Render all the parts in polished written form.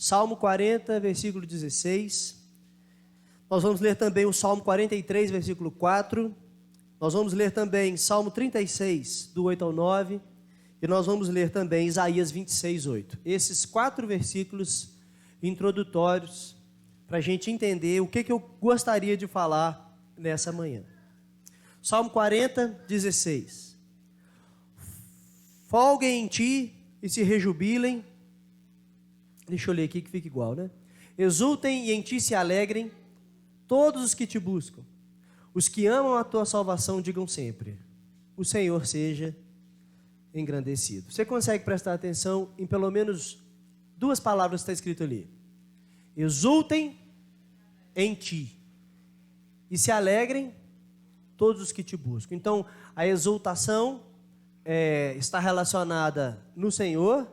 Salmo 40, versículo 16. Nós vamos ler também o Salmo 43, versículo 4. Nós vamos ler também Salmo 36, do 8 ao 9. E nós vamos ler também Isaías 26, 8. Esses 4 versículos introdutórios para a gente entender o que eu gostaria de falar nessa manhã. Salmo 40, 16. Folguem em ti e se rejubilem. Deixa eu ler aqui que fica igual, né? Exultem e em ti se alegrem todos os que te buscam. Os que amam a tua salvação digam sempre: o Senhor seja engrandecido. Você consegue prestar atenção em pelo menos 2 palavras que está escrito ali? Exultem em ti e se alegrem todos os que te buscam. Então, a exultação está relacionada no Senhor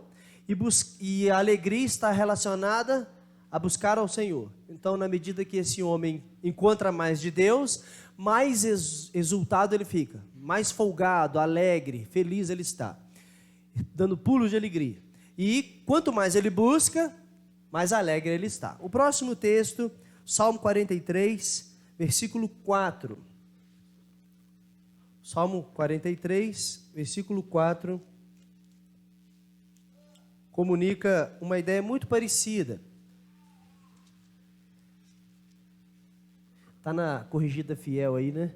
e a alegria está relacionada a buscar ao Senhor. Então, na medida que esse homem encontra mais de Deus, mais exultado ele fica, mais folgado, alegre, feliz ele está, dando pulos de alegria. E quanto mais ele busca, mais alegre ele está. O próximo texto, Salmo 43, versículo 4. Salmo 43, versículo 4, comunica uma ideia muito parecida. Está na Corrigida Fiel aí, né?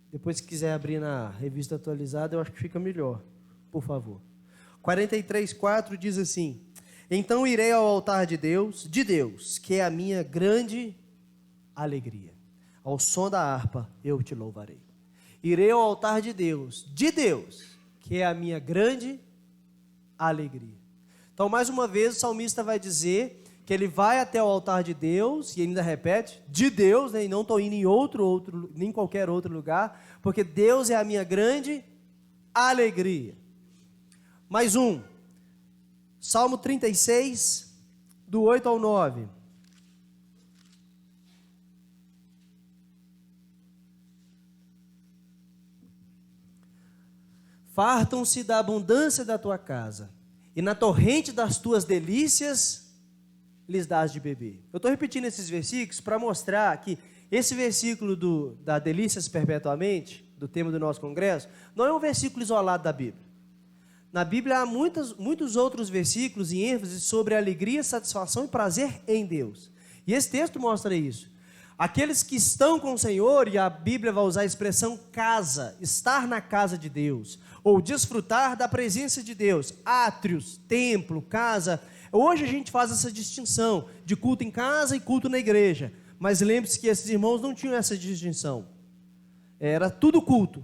Depois, se quiser abrir na Revista Atualizada, eu acho que fica melhor, por favor. 43, 4 diz assim: então irei ao altar de Deus, que é a minha grande alegria. Ao som da harpa eu te louvarei. Irei ao altar de Deus, que é a minha grande alegria. Então, mais uma vez, o salmista vai dizer que ele vai até o altar de Deus, e ainda repete, de Deus, né, e não estou indo em nem qualquer outro lugar, porque Deus é a minha grande alegria. Mais um, Salmo 36, do 8 ao 9. Fartam-se da abundância da tua casa, e na torrente das tuas delícias lhes dás de beber. Eu estou repetindo esses versículos para mostrar que esse versículo da delícias perpetuamente, do tema do nosso congresso, não é um versículo isolado da Bíblia. Na Bíblia há muitos outros versículos e ênfase sobre alegria, satisfação e prazer em Deus. E esse texto mostra isso. Aqueles que estão com o Senhor, e a Bíblia vai usar a expressão casa, estar na casa de Deus, ou desfrutar da presença de Deus, átrios, templo, casa. Hoje a gente faz essa distinção de culto em casa e culto na igreja, mas lembre-se que esses irmãos não tinham essa distinção, era tudo culto.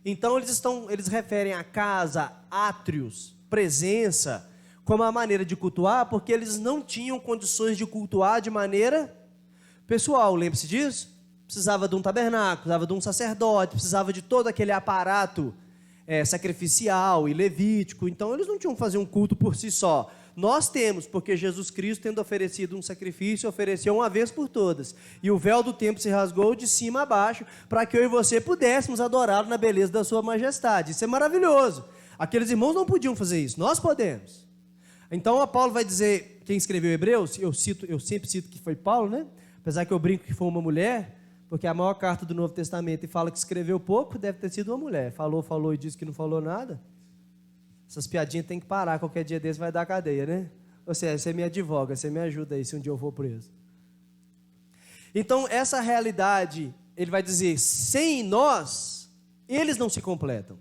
Então eles referem a casa, átrios, presença, como a maneira de cultuar, porque eles não tinham condições de cultuar de maneira pessoal. Lembre-se disso? Precisava de um tabernáculo, precisava de um sacerdote, precisava de todo aquele aparato sacrificial e levítico. Então eles não tinham que fazer um culto por si só. Nós temos, porque Jesus Cristo, tendo oferecido um sacrifício, ofereceu uma vez por todas, e o véu do templo se rasgou de cima a baixo, para que eu e você pudéssemos adorá-lo na beleza da sua majestade. Isso é maravilhoso. Aqueles irmãos não podiam fazer isso, nós podemos. Então a Paulo vai dizer, quem escreveu Hebreus, eu sempre cito que foi Paulo, né? Apesar que eu brinco que foi uma mulher, porque a maior carta do Novo Testamento, e fala que escreveu pouco, deve ter sido uma mulher. Falou e disse que não falou nada. Essas piadinhas tem que parar, qualquer dia desse vai dar cadeia, né? Ou seja, você me advoga, você me ajuda aí se um dia eu for preso. Então, essa realidade, ele vai dizer, sem nós, eles não se completam.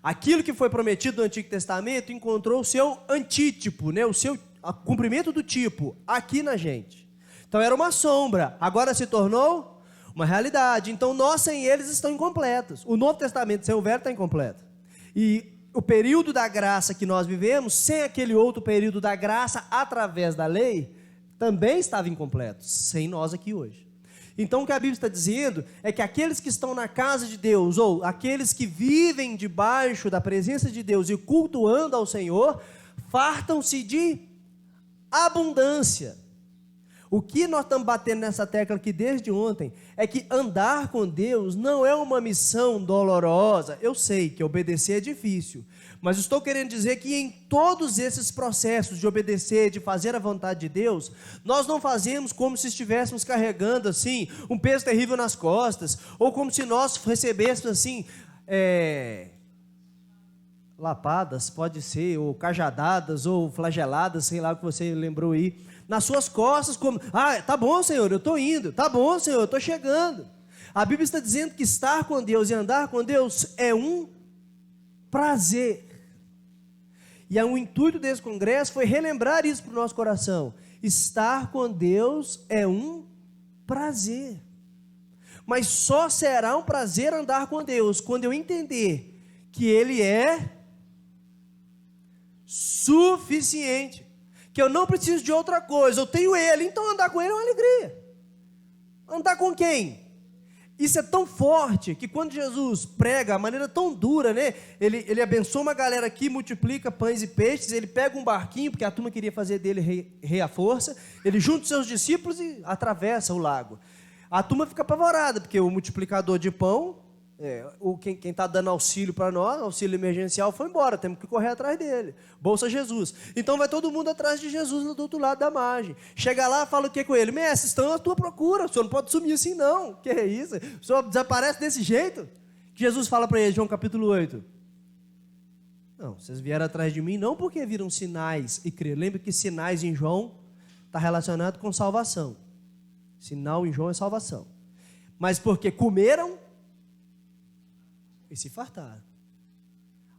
Aquilo que foi prometido no Antigo Testamento encontrou o seu antítipo, né? O seu cumprimento do tipo, aqui na gente. Então, era uma sombra, agora se tornou uma realidade. Então, nós sem eles estão incompletos. O Novo Testamento sem o Velho está incompleto. E o período da graça que nós vivemos, sem aquele outro período da graça através da lei, também estava incompleto, sem nós aqui hoje. Então o que a Bíblia está dizendo é que aqueles que estão na casa de Deus, ou aqueles que vivem debaixo da presença de Deus e cultuando ao Senhor, fartam-se de abundância. O que nós estamos batendo nessa tecla aqui desde ontem é que andar com Deus não é uma missão dolorosa. Eu sei que obedecer é difícil, mas estou querendo dizer que em todos esses processos de obedecer, de fazer a vontade de Deus, nós não fazemos como se estivéssemos carregando assim um peso terrível nas costas, ou como se nós recebêssemos assim lapadas, pode ser, ou cajadadas, ou flageladas, sei lá o que você lembrou aí, nas suas costas, como, tá bom, Senhor, eu estou indo, tá bom, Senhor, eu estou chegando. A Bíblia está dizendo que estar com Deus e andar com Deus é um prazer. E o intuito desse congresso foi relembrar isso para o nosso coração. Estar com Deus é um prazer. Mas só será um prazer andar com Deus quando eu entender que Ele é suficiente, que eu não preciso de outra coisa, eu tenho Ele, então andar com Ele é uma alegria. Andar com quem? Isso é tão forte, que quando Jesus prega, a maneira tão dura, né? Ele abençoa uma galera aqui, multiplica pães e peixes, ele pega um barquinho, porque a turma queria fazer dele rei à força, ele junta os seus discípulos e atravessa o lago. A turma fica apavorada, porque o multiplicador de pão, quem está dando auxílio para nós, auxílio emergencial, foi embora, temos que correr atrás dele. Bolsa Jesus. Então vai todo mundo atrás de Jesus do outro lado da margem. Chega lá, fala o que com ele? Mestre, estão à tua procura, o senhor não pode sumir assim não. Que é isso? O senhor desaparece desse jeito? Que Jesus fala para ele, João capítulo 8. Não, vocês vieram atrás de mim não porque viram sinais e creram. Lembre que sinais em João está relacionado com salvação. Sinal em João é salvação. Mas porque comeram e se fartaram.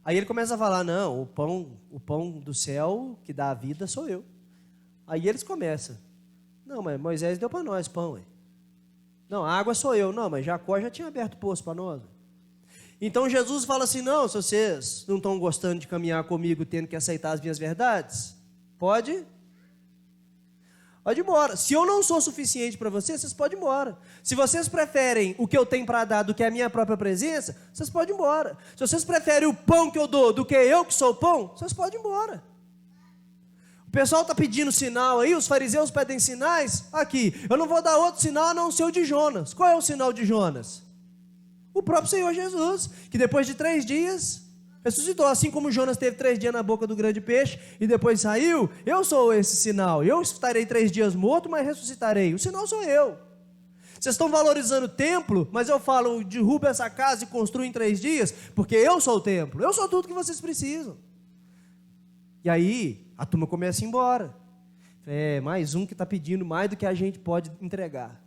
Aí ele começa a falar, não, o pão do céu que dá a vida sou eu. Aí eles começam, não, mas Moisés deu para nós pão. Não, a água sou eu. Não, mas Jacó já tinha aberto poço para nós. Então Jesus fala assim, não, se vocês não estão gostando de caminhar comigo, tendo que aceitar as minhas verdades, pode ir embora. Se eu não sou suficiente para vocês, vocês podem ir embora. Se vocês preferem o que eu tenho para dar do que a minha própria presença, vocês podem ir embora. Se vocês preferem o pão que eu dou do que eu que sou o pão, vocês podem ir embora. O pessoal está pedindo sinal aí, os fariseus pedem sinais. Aqui, eu não vou dar outro sinal a não ser o de Jonas. Qual é o sinal de Jonas? O próprio Senhor Jesus, que depois de 3 dias ressuscitou, assim como Jonas teve 3 dias na boca do grande peixe e depois saiu. Eu sou esse sinal. Eu estarei 3 dias morto, mas ressuscitarei. O sinal sou eu. Vocês estão valorizando o templo, mas eu falo, derruba essa casa e construa em 3 dias, porque eu sou o templo. Eu sou tudo que vocês precisam. E aí, a turma começa a ir embora. Mais um que está pedindo mais do que a gente pode entregar.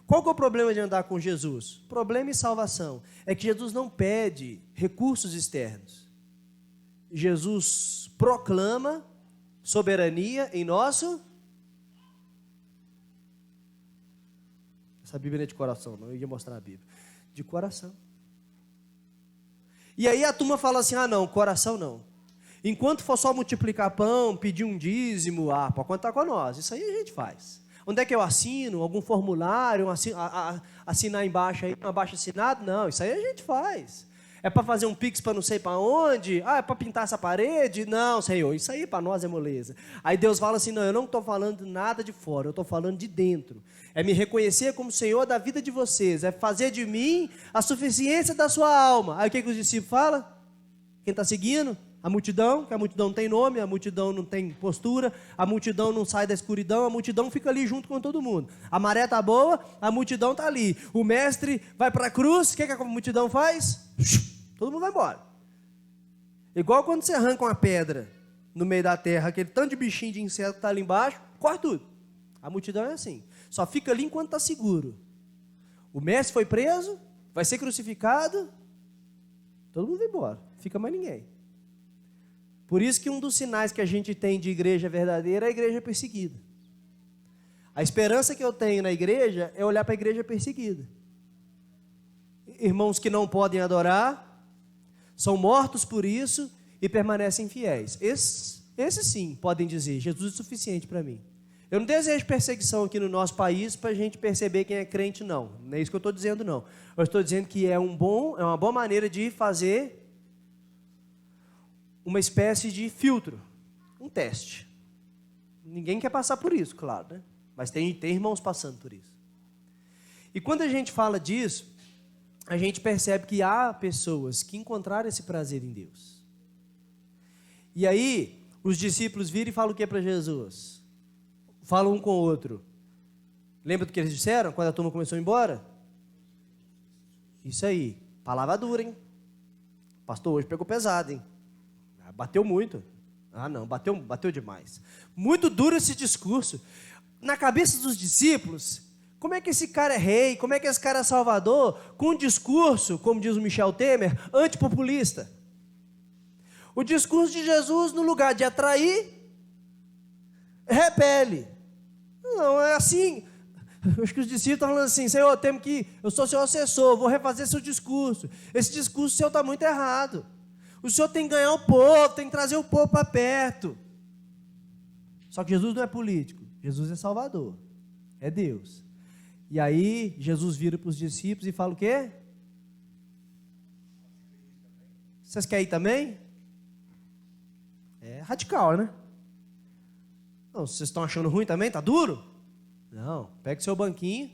Qual que é o problema de andar com Jesus? Problema e salvação. É que Jesus não pede recursos externos. Jesus proclama soberania em nosso... Essa Bíblia não é de coração, não. Eu ia mostrar a Bíblia. De coração. E aí a turma fala assim, não, coração não. Enquanto for só multiplicar pão, pedir um dízimo, pode contar com nós. Isso aí a gente faz. Onde é que eu assino? Algum formulário? Assinar embaixo aí, um abaixo assinado? Não, isso aí a gente faz. É para fazer um pix para não sei para onde? É para pintar essa parede? Não, Senhor, isso aí para nós é moleza. Aí Deus fala assim, não, eu não estou falando nada de fora, eu estou falando de dentro. É me reconhecer como Senhor da vida de vocês, é fazer de mim a suficiência da sua alma. Aí o que os discípulos falam? Quem está seguindo? A multidão, que a multidão não tem nome, a multidão não tem postura, a multidão não sai da escuridão, a multidão fica ali junto com todo mundo. A maré está boa, a multidão está ali. O mestre vai para a cruz, o que a multidão faz? Todo mundo vai embora. Igual quando você arranca uma pedra no meio da terra, aquele tanto de bichinho de inseto que está ali embaixo, corre tudo. A multidão é assim, só fica ali enquanto está seguro. O mestre foi preso, vai ser crucificado, todo mundo vai embora, não fica mais ninguém. Por isso que um dos sinais que a gente tem de igreja verdadeira é a igreja perseguida. A esperança que eu tenho na igreja é olhar para a igreja perseguida. Irmãos que não podem adorar, são mortos por isso e permanecem fiéis. Esses sim podem dizer, Jesus é suficiente para mim. Eu não desejo perseguição aqui no nosso país para a gente perceber quem é crente, não. Não é isso que eu estou dizendo, não. Eu estou dizendo que é uma boa maneira de fazer uma espécie de filtro, um teste. Ninguém quer passar por isso, claro, né? Mas tem irmãos passando por isso. E quando a gente fala disso, a gente percebe que há pessoas que encontraram esse prazer em Deus. E aí, os discípulos viram e falam o que para Jesus? Falam um com o outro. Lembra do que eles disseram quando a turma começou a ir embora? Isso aí, palavra dura, hein? O pastor hoje pegou pesado, hein? Bateu muito. Ah, não, bateu demais. Muito duro esse discurso. Na cabeça dos discípulos, como é que esse cara é rei? Como é que esse cara é salvador? Com um discurso, como diz o Michel Temer, antipopulista. O discurso de Jesus, no lugar de atrair, repele. Não, é assim. Acho que os discípulos estão falando assim: Senhor, eu sou seu assessor, vou refazer seu discurso. Esse discurso seu está muito errado. O Senhor tem que ganhar o povo, tem que trazer o povo para perto. Só que Jesus não é político, Jesus é salvador, é Deus. E aí Jesus vira para os discípulos e fala o quê? Vocês querem ir também? É radical, né? Não, vocês estão achando ruim também? Tá duro? Não, pega o seu banquinho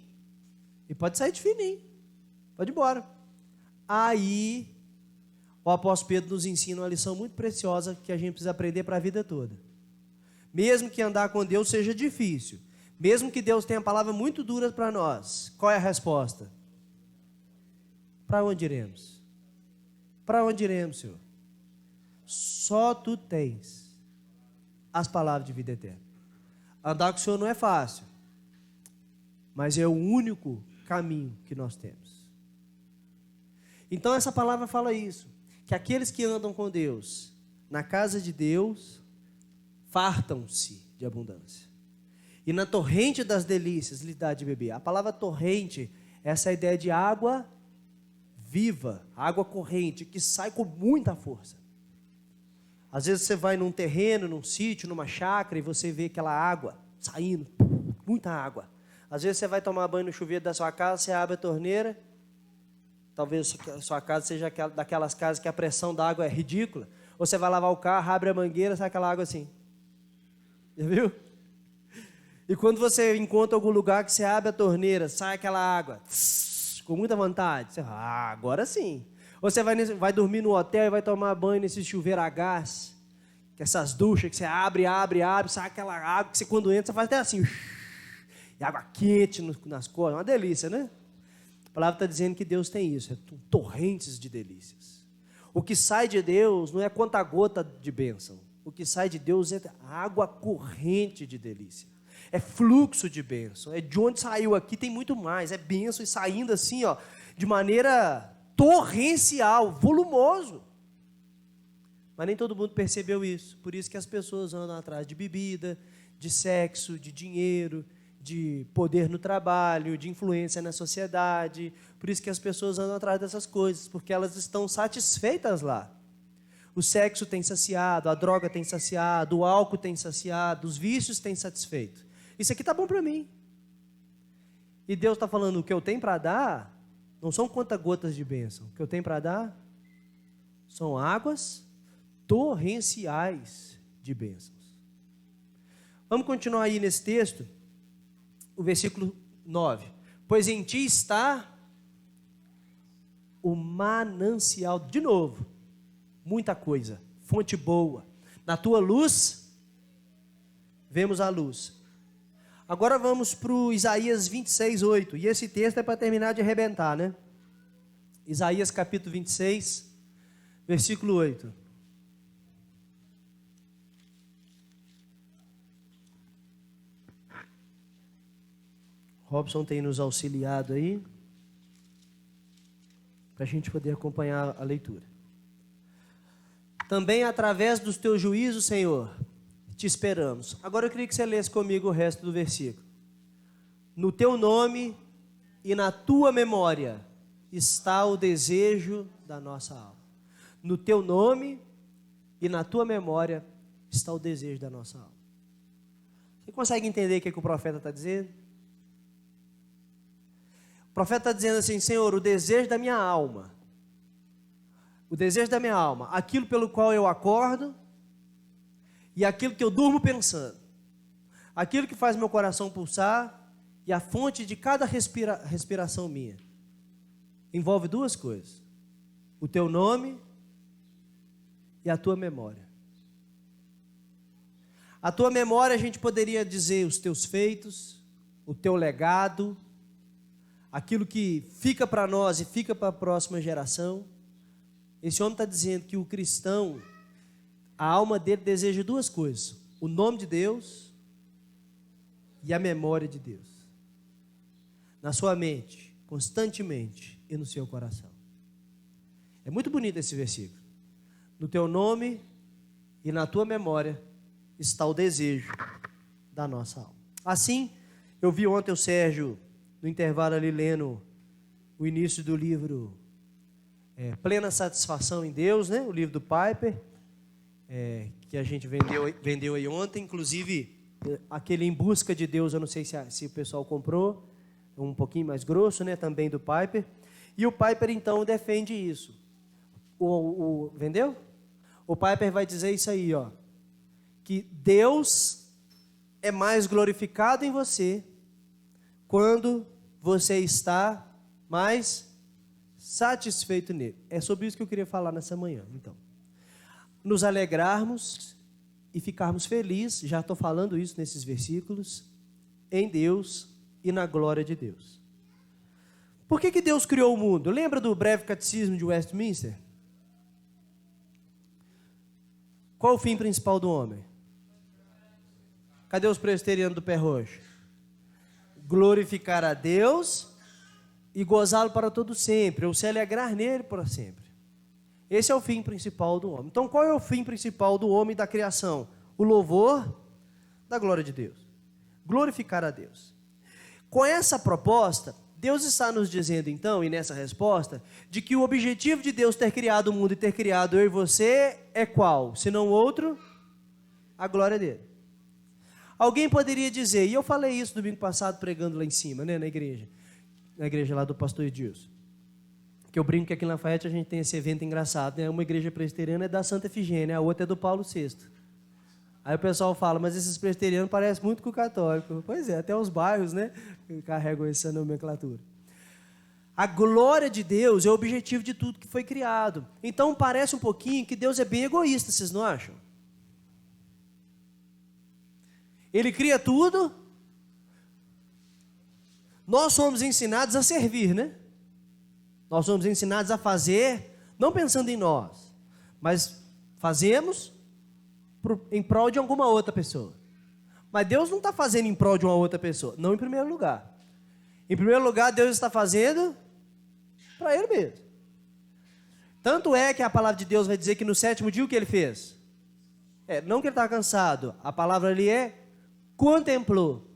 e pode sair de fininho, pode ir embora. Aí o apóstolo Pedro nos ensina uma lição muito preciosa que a gente precisa aprender para a vida toda. Mesmo que andar com Deus seja difícil, mesmo que Deus tenha palavras muito duras para nós, qual é a resposta? Para onde iremos? Para onde iremos, Senhor? Só Tu tens as palavras de vida eterna. Andar com o Senhor não é fácil, mas é o único caminho que nós temos. Então essa palavra fala isso, que aqueles que andam com Deus, na casa de Deus, fartam-se de abundância. E na torrente das delícias lhe dá de beber. A palavra torrente é essa ideia de água viva, água corrente, que sai com muita força. Às vezes você vai num terreno, num sítio, numa chácara, e você vê aquela água saindo, muita água. Às vezes você vai tomar banho no chuveiro da sua casa, você abre a torneira, talvez a sua casa seja daquelas casas que a pressão da água é ridícula. Ou você vai lavar o carro, abre a mangueira, sai aquela água assim. Já viu? E quando você encontra algum lugar que você abre a torneira, sai aquela água, com muita vontade. Você fala, agora sim. Ou você vai dormir no hotel e vai tomar banho nesse chuveiro a gás, que essas duchas que você abre, sai aquela água que você quando entra, você faz até assim, e água quente nas costas, uma delícia, né? A palavra está dizendo que Deus tem isso, é torrentes de delícias. O que sai de Deus não é conta-gota de bênção. O que sai de Deus é água corrente de delícia. É fluxo de bênção. É de onde saiu aqui, tem muito mais. É bênção e saindo assim, ó, de maneira torrencial, volumoso. Mas nem todo mundo percebeu isso. Por isso que as pessoas andam atrás de bebida, de sexo, de dinheiro, de poder no trabalho, de influência na sociedade. Por isso que as pessoas andam atrás dessas coisas, porque elas estão satisfeitas lá. O sexo tem saciado, a droga tem saciado, o álcool tem saciado, os vícios têm satisfeito. Isso aqui está bom para mim. E Deus está falando, o que eu tenho para dar, não são conta-gotas de bênção. O que eu tenho para dar são águas torrenciais de bênçãos. Vamos continuar aí nesse texto, o versículo 9. Pois em ti está o manancial, de novo, muita coisa, fonte boa. Na tua luz, vemos a luz. Agora vamos para o Isaías 26, 8. E esse texto é para terminar de arrebentar, né? Isaías capítulo 26, versículo 8. Robson tem nos auxiliado aí, para a gente poder acompanhar a leitura. Também através dos teus juízos, Senhor, te esperamos. Agora eu queria que você lesse comigo o resto do versículo. No teu nome e na tua memória está o desejo da nossa alma. No teu nome e na tua memória está o desejo da nossa alma. Você consegue entender o que o profeta está dizendo? O profeta está dizendo assim, Senhor, o desejo da minha alma, aquilo pelo qual eu acordo e aquilo que eu durmo pensando, aquilo que faz meu coração pulsar e a fonte de cada respiração minha. Envolve duas coisas: o teu nome e a tua memória. A tua memória, a gente poderia dizer os teus feitos, o teu legado, aquilo que fica para nós e fica para a próxima geração. Esse homem está dizendo que o cristão, a alma dele deseja duas coisas: o nome de Deus e a memória de Deus. Na sua mente, constantemente, e no seu coração. É muito bonito esse versículo. No teu nome e na tua memória está o desejo da nossa alma. Assim, eu vi ontem o Sérgio, no intervalo ali, lendo o início do livro Plena Satisfação em Deus, né? O livro do Piper, que a gente vendeu aí ontem. Inclusive, aquele Em Busca de Deus, eu não sei se o pessoal comprou, um pouquinho mais grosso, né? Também do Piper. E o Piper, então, defende isso. Vendeu? O Piper vai dizer isso aí, ó, que Deus é mais glorificado em você quando você está mais satisfeito nele. É sobre isso que eu queria falar nessa manhã, então. Nos alegrarmos e ficarmos felizes, já estou falando isso nesses versículos, em Deus e na glória de Deus. Por que Deus criou o mundo? Lembra do breve catecismo de Westminster? Qual o fim principal do homem? Cadê os presbiterianos do pé roxo? Glorificar a Deus e gozá-lo para todo sempre, ou se alegrar nele para sempre. Esse é o fim principal do homem. Então, qual é o fim principal do homem e da criação? O louvor da glória de Deus. Glorificar a Deus. Com essa proposta, Deus está nos dizendo, então, e nessa resposta, de que o objetivo de Deus ter criado o mundo e ter criado eu e você é qual? Se não outro, a glória dele. Alguém poderia dizer, e eu falei isso domingo passado pregando lá em cima, né, na igreja lá do pastor Edilson, que eu brinco que aqui em Lafayette a gente tem esse evento engraçado, né? Uma igreja presbiteriana é da Santa Efigênia, a outra é do Paulo VI. Aí o pessoal fala, mas esses presbiterianos parecem muito com o católico. Pois é, até os bairros, né, carregam essa nomenclatura. A glória de Deus é o objetivo de tudo que foi criado. Então parece um pouquinho que Deus é bem egoísta, vocês não acham? Ele cria tudo. Nós somos ensinados a servir, né? Nós somos ensinados a fazer, não pensando em nós, mas fazemos em prol de alguma outra pessoa. Mas Deus não está fazendo em prol de uma outra pessoa, não em primeiro lugar. Em primeiro lugar, Deus está fazendo para Ele mesmo. Tanto é que a palavra de Deus vai dizer que no sétimo dia o que Ele fez? Não que Ele estava cansado, a palavra ali é contemplou.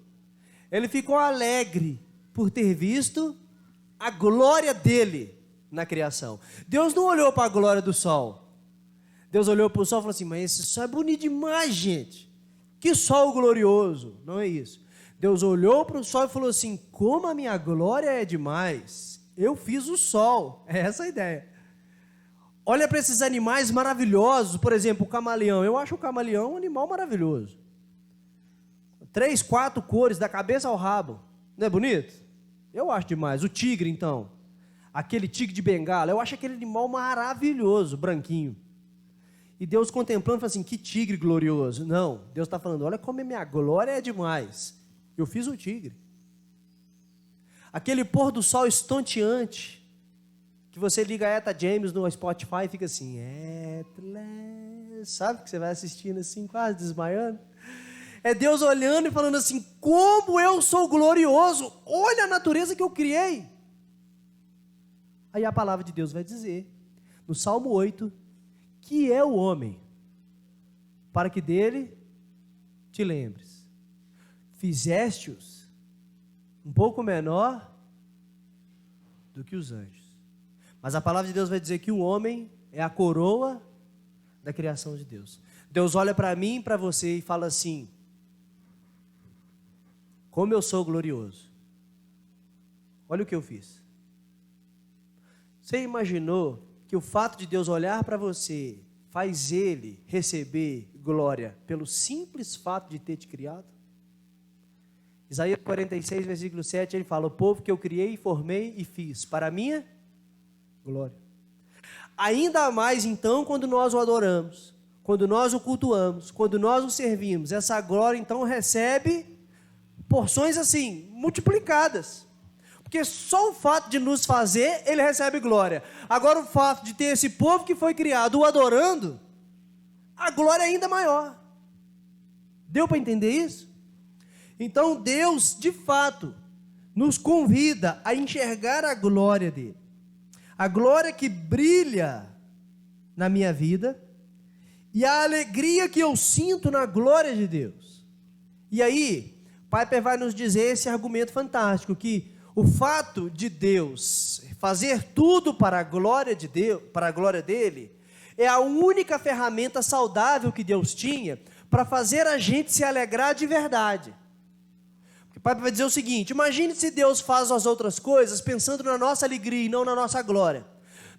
Ele ficou alegre por ter visto a glória dele na criação. Deus não olhou para a glória do sol. Deus olhou para o sol e falou assim, mas esse sol é bonito demais, gente. Que sol glorioso. Não é isso. Deus olhou para o sol e falou assim, como a minha glória é demais. Eu fiz o sol. É essa a ideia. Olha para esses animais maravilhosos. Por exemplo, o camaleão. Eu acho o camaleão um animal maravilhoso. 3, 4 cores, da cabeça ao rabo. Não é bonito? Eu acho demais. O tigre, então. Aquele tigre de Bengala. Eu acho aquele animal maravilhoso, branquinho. E Deus contemplando, fala assim, que tigre glorioso. Não, Deus está falando, olha como a minha glória é demais. Eu fiz o tigre. Aquele pôr do sol estonteante, que você liga a Etta James no Spotify e fica assim, sabe que você vai assistindo assim, quase desmaiando? É Deus olhando e falando assim, como eu sou glorioso, olha a natureza que eu criei. Aí a palavra de Deus vai dizer, no Salmo 8, que é o homem, para que dele te lembres. Fizeste-os um pouco menor do que os anjos. Mas a palavra de Deus vai dizer que o homem é a coroa da criação de Deus. Deus olha para mim e para você e fala assim, como eu sou glorioso. Olha o que eu fiz. Você imaginou que o fato de Deus olhar para você faz Ele receber glória pelo simples fato de ter te criado? Isaías 46, versículo 7, ele fala: o povo que eu criei, formei e fiz, para a minha glória. Ainda mais então quando nós o adoramos, quando nós o cultuamos, quando nós o servimos, essa glória então recebe porções assim, multiplicadas. Porque só o fato de nos fazer, ele recebe glória. Agora o fato de ter esse povo que foi criado o adorando, a glória é ainda maior. Deu para entender isso? Então Deus, de fato, nos convida a enxergar a glória dele. A glória que brilha na minha vida e a alegria que eu sinto na glória de Deus. E aí, Piper vai nos dizer esse argumento fantástico, que o fato de Deus fazer tudo para a glória de Deus, para a glória dele, é a única ferramenta saudável que Deus tinha para fazer a gente se alegrar de verdade. O Pai vai dizer o seguinte: imagine se Deus faz as outras coisas pensando na nossa alegria e não na nossa glória.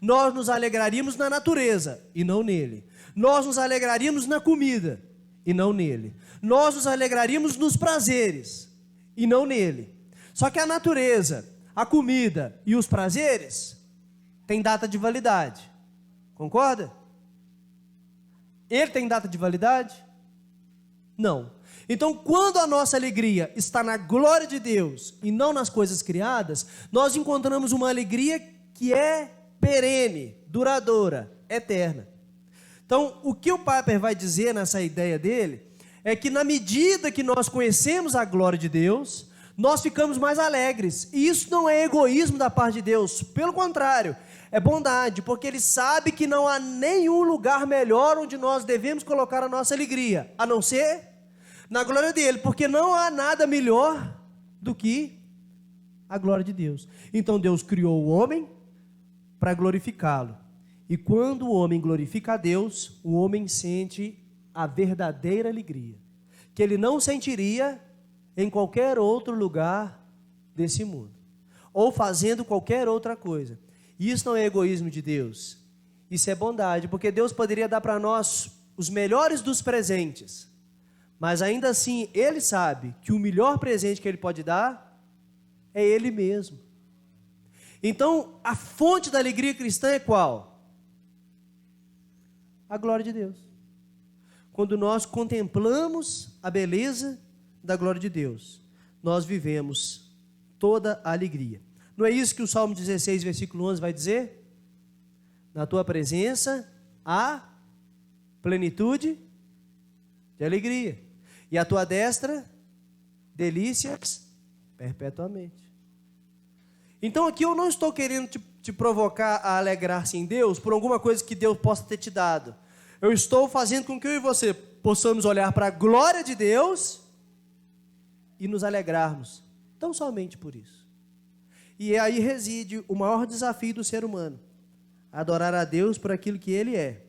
Nós nos alegraríamos na natureza e não nele. Nós nos alegraríamos na comida e não nele. Nós nos alegraríamos nos prazeres e não nele. Só que a natureza, a comida e os prazeres têm data de validade. Concorda? Ele tem data de validade? Não. Então, quando a nossa alegria está na glória de Deus e não nas coisas criadas, nós encontramos uma alegria que é perene, duradoura, eterna. Então, o que o Piper vai dizer nessa ideia dele é que na medida que nós conhecemos a glória de Deus, nós ficamos mais alegres. E isso não é egoísmo da parte de Deus, pelo contrário, é bondade, porque Ele sabe que não há nenhum lugar melhor onde nós devemos colocar a nossa alegria, a não ser na glória dele, porque não há nada melhor do que a glória de Deus. Então Deus criou o homem para glorificá-lo. E quando o homem glorifica a Deus, o homem sente a verdadeira alegria, que ele não sentiria em qualquer outro lugar desse mundo, ou fazendo qualquer outra coisa. E isso não é egoísmo de Deus, isso é bondade, porque Deus poderia dar para nós os melhores dos presentes, mas ainda assim Ele sabe que o melhor presente que Ele pode dar é Ele mesmo. Então a fonte da alegria cristã é qual? A glória de Deus. Quando nós contemplamos a beleza da glória de Deus, nós vivemos toda a alegria. Não é isso que o Salmo 16, versículo 11 vai dizer? Na tua presença há plenitude de alegria, e a tua destra, delícias perpetuamente. Então aqui eu não estou querendo te provocar a alegrar-se em Deus por alguma coisa que Deus possa ter te dado. Eu estou fazendo com que eu e você possamos olhar para a glória de Deus e nos alegrarmos, tão somente por isso. E aí reside o maior desafio do ser humano: adorar a Deus por aquilo que Ele é,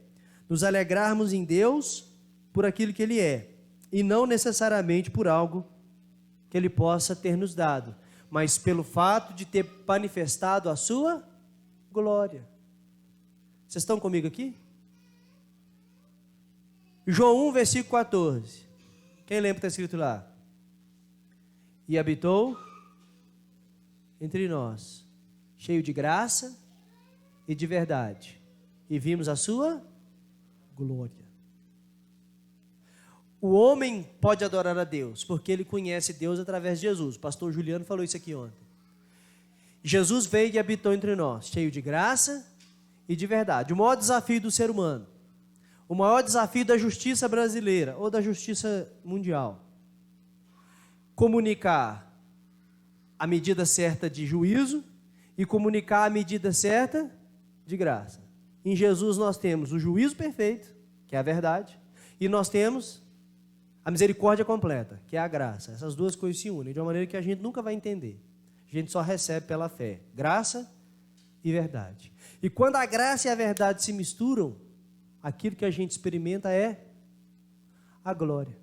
nos alegrarmos em Deus por aquilo que Ele é, e não necessariamente por algo que Ele possa ter nos dado, mas pelo fato de ter manifestado a sua glória. Vocês estão comigo aqui? João 1, versículo 14. Quem lembra o que está escrito lá? E habitou entre nós, cheio de graça e de verdade, e vimos a sua glória. O homem pode adorar a Deus, porque ele conhece Deus através de Jesus. O pastor Juliano falou isso aqui ontem. Jesus veio e habitou entre nós, cheio de graça e de verdade. O maior desafio do ser humano, o maior desafio da justiça brasileira, ou da justiça mundial, comunicar a medida certa de juízo e comunicar a medida certa de graça. Em Jesus nós temos o juízo perfeito, que é a verdade, e nós temos a misericórdia completa, que é a graça. Essas duas coisas se unem de uma maneira que a gente nunca vai entender. A gente só recebe pela fé, graça e verdade. E quando a graça e a verdade se misturam, aquilo que a gente experimenta é a glória.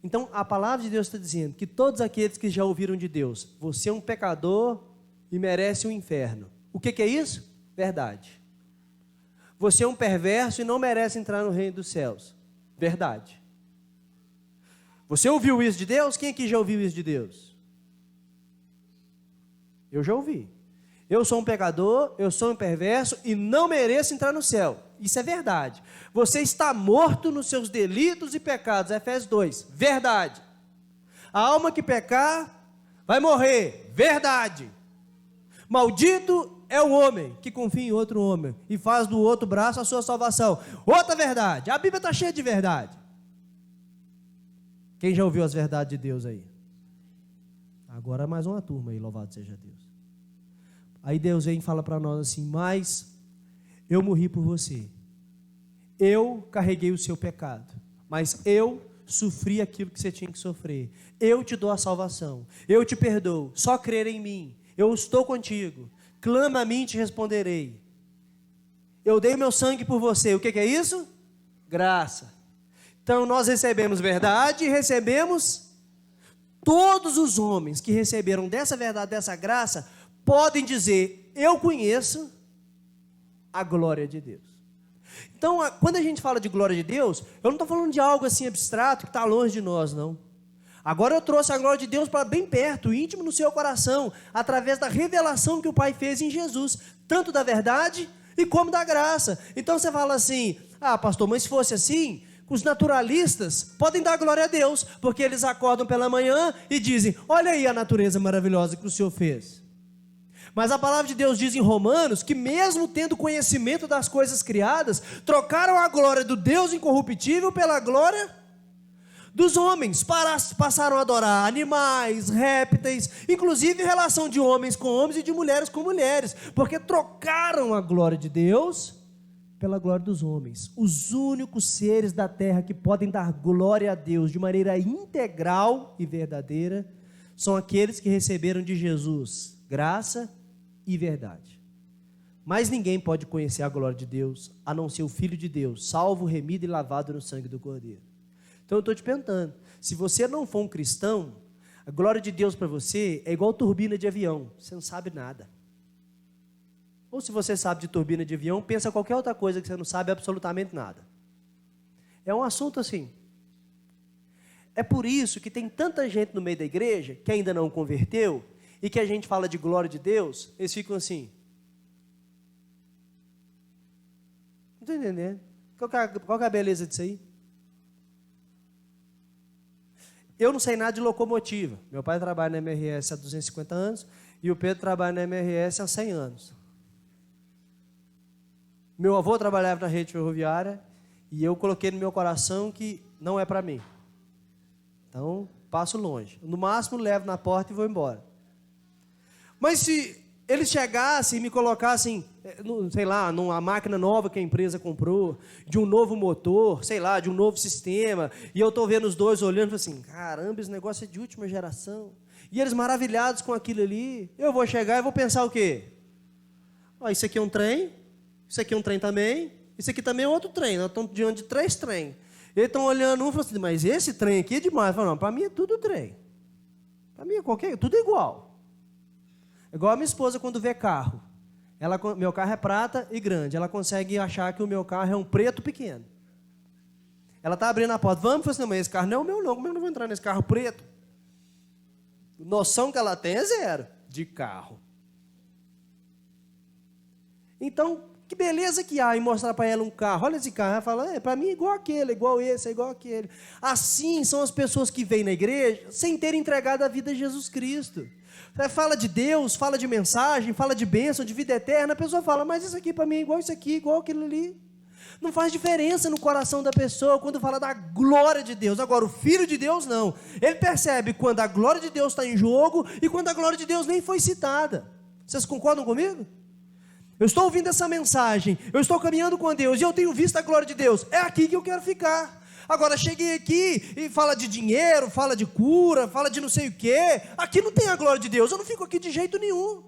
Então, a palavra de Deus está dizendo que todos aqueles que já ouviram de Deus, você é um pecador e merece um inferno. O que é isso? Verdade. Você é um perverso e não merece entrar no reino dos céus. Verdade. Você ouviu isso de Deus? Quem aqui já ouviu isso de Deus? Eu já ouvi. Eu sou um pecador, eu sou um perverso e não mereço entrar no céu. Isso é verdade. Você está morto nos seus delitos e pecados. Efésios 2. Verdade. A alma que pecar vai morrer. Verdade. Maldito é o homem que confia em outro homem e faz do outro braço a sua salvação. Outra verdade. A Bíblia está cheia de verdade. Quem já ouviu as verdades de Deus aí? Agora mais uma turma aí, louvado seja Deus. Aí Deus vem e fala para nós assim: mas eu morri por você. Eu carreguei o seu pecado. Mas eu sofri aquilo que você tinha que sofrer. Eu te dou a salvação. Eu te perdoo. Só crer em mim. Eu estou contigo. Clama a mim e te responderei. Eu dei meu sangue por você. O que é isso? Graça. Então nós recebemos verdade e recebemos. Todos os homens que receberam dessa verdade, dessa graça, podem dizer: eu conheço a glória de Deus. Então, quando a gente fala de glória de Deus, eu não estou falando de algo assim abstrato que está longe de nós, não. Agora eu trouxe a glória de Deus para bem perto, íntimo no seu coração, através da revelação que o Pai fez em Jesus, tanto da verdade e como da graça. Então você fala assim: ah, pastor, mas se fosse assim, os naturalistas podem dar glória a Deus, porque eles acordam pela manhã e dizem: olha aí a natureza maravilhosa que o Senhor fez. Mas a palavra de Deus diz em Romanos que mesmo tendo conhecimento das coisas criadas, trocaram a glória do Deus incorruptível pela glória dos homens, passaram a adorar animais, répteis, inclusive relação de homens com homens e de mulheres com mulheres, porque trocaram a glória de Deus pela glória dos homens. Os únicos seres da terra que podem dar glória a Deus de maneira integral e verdadeira são aqueles que receberam de Jesus graça e verdade. Mas ninguém pode conhecer a glória de Deus a não ser o Filho de Deus, salvo, remido e lavado no sangue do Cordeiro. Então eu estou te perguntando, se você não for um cristão, a glória de Deus para você é igual turbina de avião, você não sabe nada. Ou se você sabe de turbina de avião, pensa qualquer outra coisa que você não sabe absolutamente nada. É um assunto assim. É por isso que tem tanta gente no meio da igreja que ainda não converteu e que a gente fala de glória de Deus, eles ficam assim. Não estou entendendo. Qual que é a beleza disso aí? Eu não sei nada de locomotiva. Meu pai trabalha na MRS há 250 anos e o Pedro trabalha na MRS há 100 anos. Meu avô trabalhava na rede ferroviária e eu coloquei no meu coração que não é para mim. Então, passo longe. No máximo, levo na porta e vou embora. Mas se eles chegassem e me colocassem, sei lá, numa máquina nova que a empresa comprou, de um novo motor, sei lá, de um novo sistema, e eu estou vendo os dois olhando assim, caramba, esse negócio é de última geração. E eles maravilhados com aquilo ali, eu vou chegar e vou pensar o quê? Isso aqui é um trem, isso aqui é um trem também, isso aqui também é outro trem, nós estamos diante de 3 trens. Eles estão olhando um e falam assim, mas esse trem aqui é demais. Eu falo, não, para mim é tudo trem. Para mim é tudo igual. Igual a minha esposa quando vê carro. Meu carro é prata e grande. Ela consegue achar que o meu carro é um preto pequeno. Ela está abrindo a porta. Vamos, assim, mas esse carro não é o meu não. Como eu não vou entrar nesse carro preto? Noção que ela tem é zero de carro. Então, que beleza que há em mostrar para ela um carro. Olha esse carro. Ela fala, para mim é igual aquele, é igual esse, é igual aquele. Assim são as pessoas que vêm na igreja sem terem entregado a vida a Jesus Cristo. Fala de Deus, fala de mensagem, fala de bênção, de vida eterna. A pessoa fala, mas isso aqui para mim é igual isso aqui, igual aquilo ali. Não faz diferença no coração da pessoa quando fala da glória de Deus. Agora, o Filho de Deus não. Ele percebe quando a glória de Deus está em jogo e quando a glória de Deus nem foi citada. Vocês concordam comigo? Eu estou ouvindo essa mensagem, eu estou caminhando com Deus e eu tenho visto a glória de Deus. É aqui que eu quero ficar. Agora, cheguei aqui e fala de dinheiro, fala de cura, fala de não sei o quê. Aqui não tem a glória de Deus, eu não fico aqui de jeito nenhum.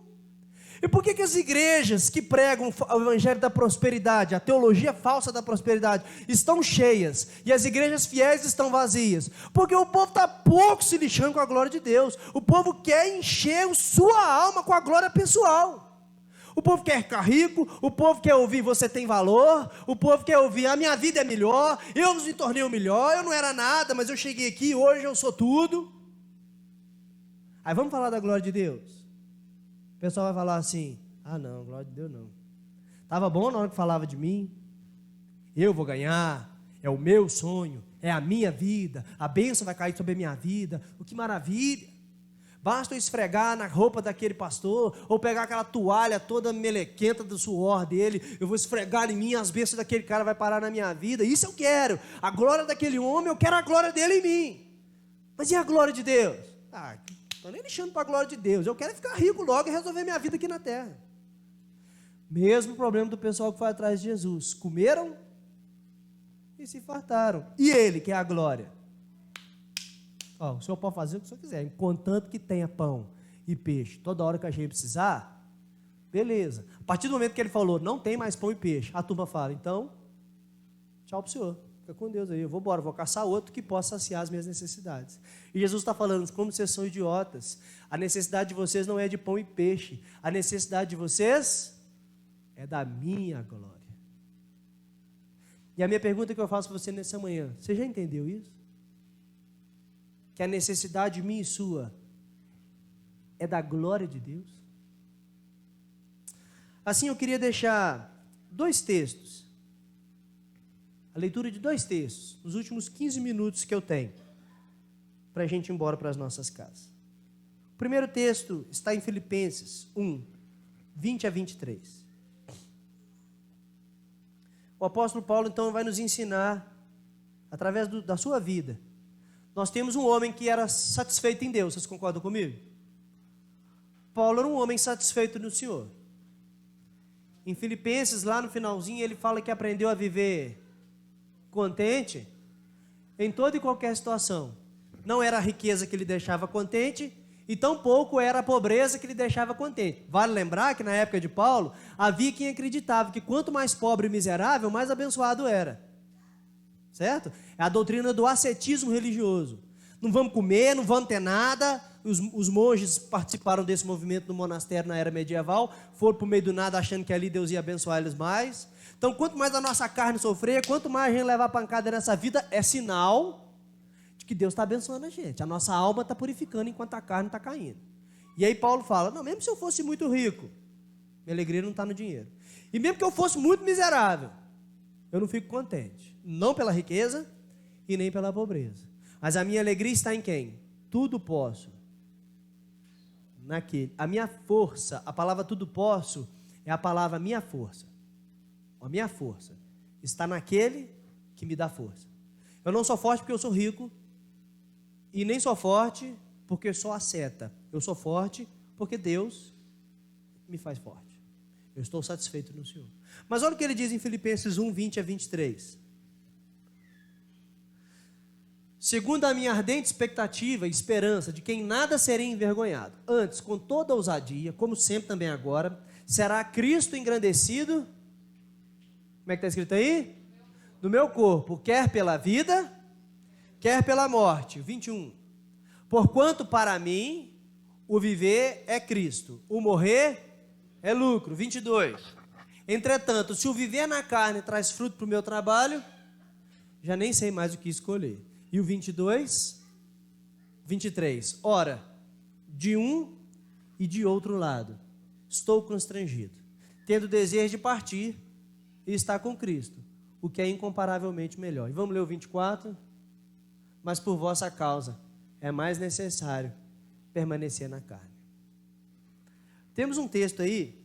E por que as igrejas que pregam o evangelho da prosperidade, a teologia falsa da prosperidade, estão cheias e as igrejas fiéis estão vazias? Porque o povo está pouco se lixando com a glória de Deus. O povo quer encher sua alma com a glória pessoal. O povo quer ficar rico, o povo quer ouvir você tem valor, o povo quer ouvir a minha vida é melhor, eu me tornei o melhor, eu não era nada, mas eu cheguei aqui, hoje eu sou tudo. Aí vamos falar da glória de Deus. O pessoal vai falar assim, ah não, glória de Deus não. Estava bom na hora que falava de mim, eu vou ganhar, é o meu sonho, é a minha vida, a bênção vai cair sobre a minha vida, que maravilha. Basta eu esfregar na roupa daquele pastor, ou pegar aquela toalha toda melequenta do suor dele, eu vou esfregar em mim, as bênçãos daquele cara vai parar na minha vida, isso eu quero, a glória daquele homem, eu quero a glória dele em mim. Mas e a glória de Deus? Ah, não estou nem lixando para a glória de Deus, eu quero ficar rico logo e resolver minha vida aqui na terra. Mesmo problema do pessoal que foi atrás de Jesus, comeram e se fartaram, e ele que é a glória? O senhor pode fazer o que o senhor quiser, contanto que tenha pão e peixe, toda hora que a gente precisar, beleza. A partir do momento que ele falou, não tem mais pão e peixe, a turma fala, então, tchau para o senhor, fica com Deus aí, eu vou embora, vou caçar outro que possa saciar as minhas necessidades. E Jesus está falando, como vocês são idiotas, a necessidade de vocês não é de pão e peixe, a necessidade de vocês é da minha glória. E a minha pergunta que eu faço para você nessa manhã, você já entendeu isso? Que a necessidade minha e sua é da glória de Deus? Assim eu queria deixar 2 textos, a leitura de 2 textos, nos últimos 15 minutos que eu tenho, para a gente ir embora para as nossas casas. O primeiro texto está em Filipenses 1, 20 a 23. O apóstolo Paulo então vai nos ensinar, através da sua vida. Nós temos um homem que era satisfeito em Deus, vocês concordam comigo? Paulo era um homem satisfeito no Senhor. Em Filipenses, lá no finalzinho, ele fala que aprendeu a viver contente em toda e qualquer situação. Não era a riqueza que lhe deixava contente, e tampouco era a pobreza que lhe deixava contente. Vale lembrar que na época de Paulo, havia quem acreditava que quanto mais pobre e miserável, mais abençoado era. Certo? É a doutrina do ascetismo religioso. Não vamos comer, não vamos ter nada. Os monges participaram desse movimento no monastério na era medieval, foram para o meio do nada achando que ali Deus ia abençoar eles mais. Então, quanto mais a nossa carne sofrer, quanto mais a gente levar pancada nessa vida, é sinal de que Deus está abençoando a gente. A nossa alma está purificando enquanto a carne está caindo. E aí Paulo fala, não, mesmo se eu fosse muito rico, minha alegria não está no dinheiro. E mesmo que eu fosse muito miserável, eu não fico contente. Não pela riqueza e nem pela pobreza. Mas a minha alegria está em quem? Tudo posso. Naquele. A minha força, a palavra tudo posso, é a palavra minha força. A minha força está naquele que me dá força. Eu não sou forte porque eu sou rico. E nem sou forte porque sou asceta. Eu sou forte porque Deus me faz forte. Eu estou satisfeito no Senhor. Mas olha o que ele diz em Filipenses 1, 20 a 23. Segundo a minha ardente expectativa e esperança de que em nada serei envergonhado, antes, com toda ousadia, como sempre também agora, será Cristo engrandecido, como é que está escrito aí? No meu corpo, quer pela vida, quer pela morte. 21. Porquanto para mim, o viver é Cristo, o morrer é lucro. 22. Entretanto, se o viver na carne traz fruto para o meu trabalho, já nem sei mais o que escolher. E o 22, 23. Ora, de um e de outro lado, estou constrangido, tendo desejo de partir e estar com Cristo, o que é incomparavelmente melhor. E vamos ler o 24. Mas por vossa causa é mais necessário permanecer na carne. Temos um texto aí,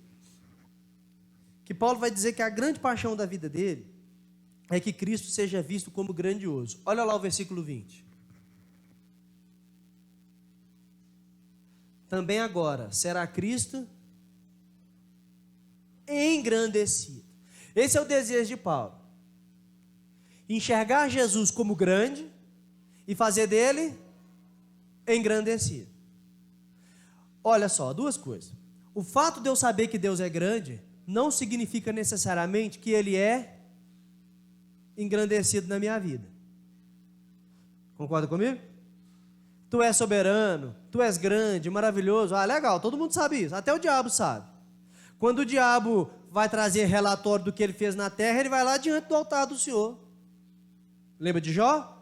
que Paulo vai dizer que a grande paixão da vida dele é que Cristo seja visto como grandioso. Olha lá o versículo 20. Também agora será Cristo engrandecido. Esse é o desejo de Paulo. Enxergar Jesus como grande e fazer dele engrandecido. Olha só, 2 coisas. O fato de eu saber que Deus é grande não significa necessariamente que Ele é engrandecido na minha vida. Concorda comigo? Tu és soberano, tu és grande, maravilhoso. Ah, legal, todo mundo sabe isso, até o diabo sabe. Quando o diabo vai trazer relatório do que ele fez na terra, ele vai lá diante do altar do Senhor. Lembra de Jó?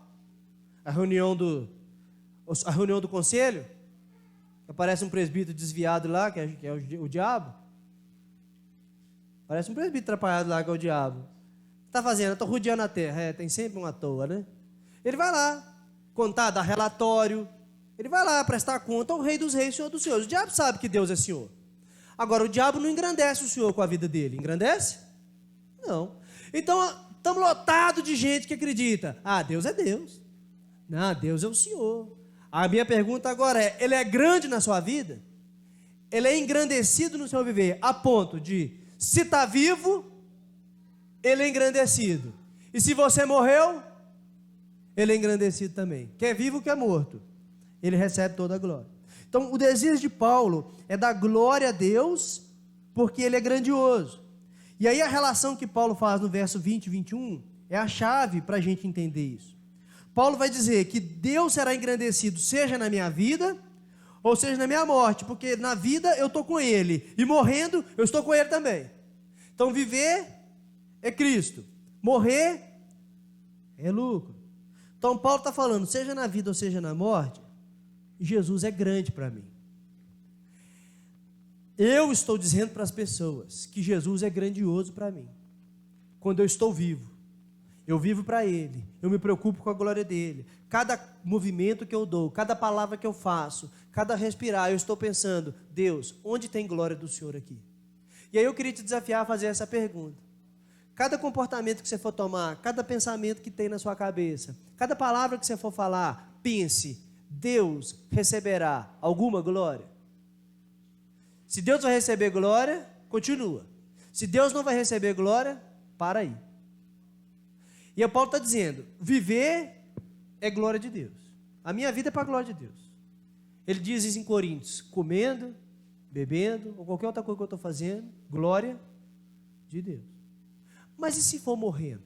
A reunião do conselho? Aparece um presbítero desviado lá, que é o diabo. Parece um presbítero atrapalhado lá, que é o diabo. O que está fazendo? Estou rodeando a terra. Tem sempre um à toa, né? Ele vai lá contar, dar relatório. Ele vai lá prestar conta ao Rei dos Reis, Senhor dos Senhores. O diabo sabe que Deus é Senhor. Agora, o diabo não engrandece o Senhor com a vida dele. Engrandece? Não. Então, estamos lotados de gente que acredita. Deus é Deus. Não, Deus é o Senhor. A minha pergunta agora é, ele é grande na sua vida? Ele é engrandecido no seu viver, a ponto de, se está vivo, ele é engrandecido. E se você morreu, ele é engrandecido também. Quer vivo, quer morto. Ele recebe toda a glória. Então, o desejo de Paulo é dar glória a Deus, porque ele é grandioso. E aí a relação que Paulo faz no verso 20 e 21 é a chave para a gente entender isso. Paulo vai dizer que Deus será engrandecido, seja na minha vida, ou seja na minha morte, porque na vida eu estou com Ele, e morrendo eu estou com Ele também. Então viver é Cristo, morrer é lucro. Então Paulo está falando, seja na vida ou seja na morte, Jesus é grande para mim. Eu estou dizendo para as pessoas que Jesus é grandioso para mim. Quando eu estou vivo, eu vivo para Ele, eu me preocupo com a glória dEle. Cada movimento que eu dou, cada palavra que eu faço, cada respirar, eu estou pensando, Deus, onde tem glória do Senhor aqui? E aí eu queria te desafiar a fazer essa pergunta. Cada comportamento que você for tomar, cada pensamento que tem na sua cabeça, cada palavra que você for falar, pense, Deus receberá alguma glória? Se Deus vai receber glória, continua. Se Deus não vai receber glória, para aí. E o Paulo está dizendo, viver é glória de Deus. A minha vida é para a glória de Deus. Ele diz isso em Coríntios, comendo, bebendo, ou qualquer outra coisa que eu estou fazendo, glória de Deus. Mas e se for morrendo?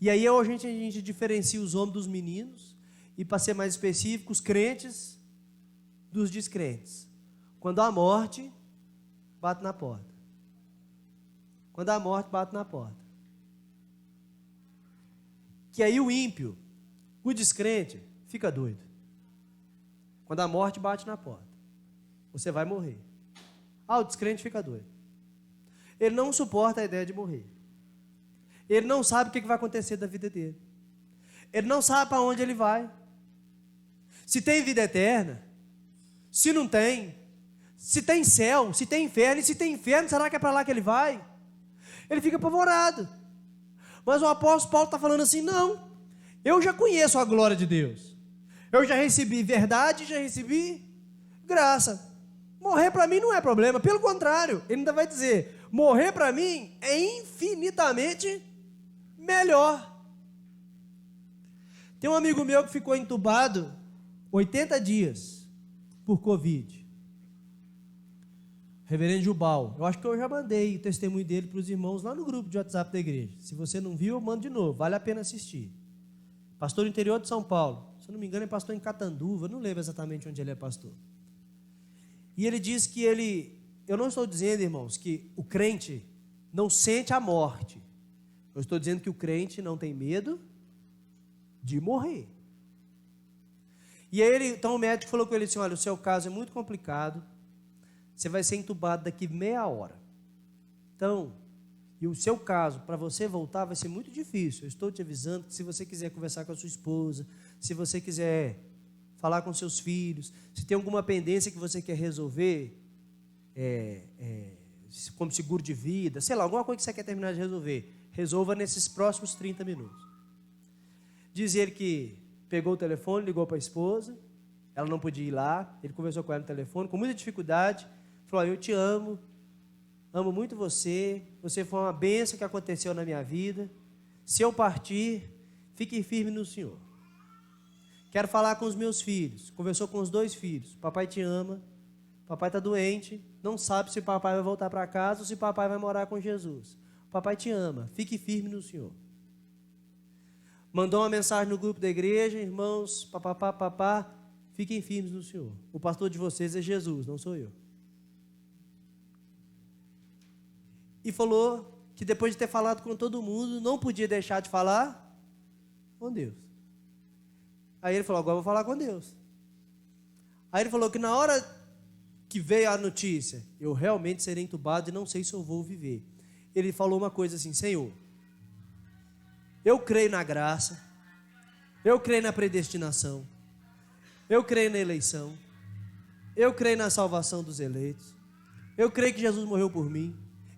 E aí a gente diferencia os homens dos meninos, e para ser mais específico, os crentes dos descrentes. Quando a morte bate na porta. Quando a morte bate na porta. Que aí o ímpio, o descrente, fica doido. Quando a morte bate na porta, você vai morrer. O descrente fica doido. Ele não suporta a ideia de morrer. Ele não sabe o que vai acontecer da vida dele. Ele não sabe para onde ele vai. Se tem vida eterna, se não tem, se tem céu, se tem inferno, e se tem inferno, será que é para lá que ele vai? Ele fica apavorado. Mas o apóstolo Paulo está falando assim, não, eu já conheço a glória de Deus, eu já recebi verdade, já recebi graça, morrer para mim não é problema, pelo contrário, ele ainda vai dizer, morrer para mim é infinitamente melhor. Tem um amigo meu que ficou entubado 80 dias por Covid, Reverendo Jubal. Eu acho que eu já mandei o testemunho dele para os irmãos lá no grupo de WhatsApp da igreja. Se você não viu, eu mando de novo, vale a pena assistir. Pastor do interior de São Paulo, se eu não me engano é pastor em Catanduva, não lembro exatamente onde ele é pastor. E ele diz que eu não estou dizendo, irmãos, que o crente não sente a morte. Eu estou dizendo que o crente não tem medo de morrer. E aí então o médico falou com ele assim, olha, o seu caso é muito complicado, você vai ser entubado daqui meia hora. Então, e o seu caso, para você voltar, vai ser muito difícil. Eu estou te avisando que se você quiser conversar com a sua esposa, se você quiser falar com seus filhos, se tem alguma pendência que você quer resolver, como seguro de vida, sei lá, alguma coisa que você quer terminar de resolver, resolva nesses próximos 30 minutos. Diz ele que pegou o telefone, ligou para a esposa, ela não podia ir lá, ele conversou com ela no telefone, com muita dificuldade, falou, eu te amo muito você foi uma bênção que aconteceu na minha vida, se eu partir, fique firme no Senhor. Quero falar com os meus filhos, conversou com os 2 filhos, papai te ama, papai está doente, não sabe se papai vai voltar para casa ou se papai vai morar com Jesus. Papai te ama, fique firme no Senhor. Mandou uma mensagem no grupo da igreja, irmãos, papá, fiquem firmes no Senhor. O pastor de vocês é Jesus, não sou eu. e falou que depois de ter falado com todo mundo, não podia deixar de falar com Deus. Aí ele falou, agora eu vou falar com Deus. Aí ele falou que na hora que veio a notícia, eu realmente serei entubado e não sei se eu vou viver. Ele falou uma coisa assim, Senhor, eu creio na graça, eu creio na predestinação, eu creio na eleição, eu creio na salvação dos eleitos, eu creio que Jesus morreu por mim,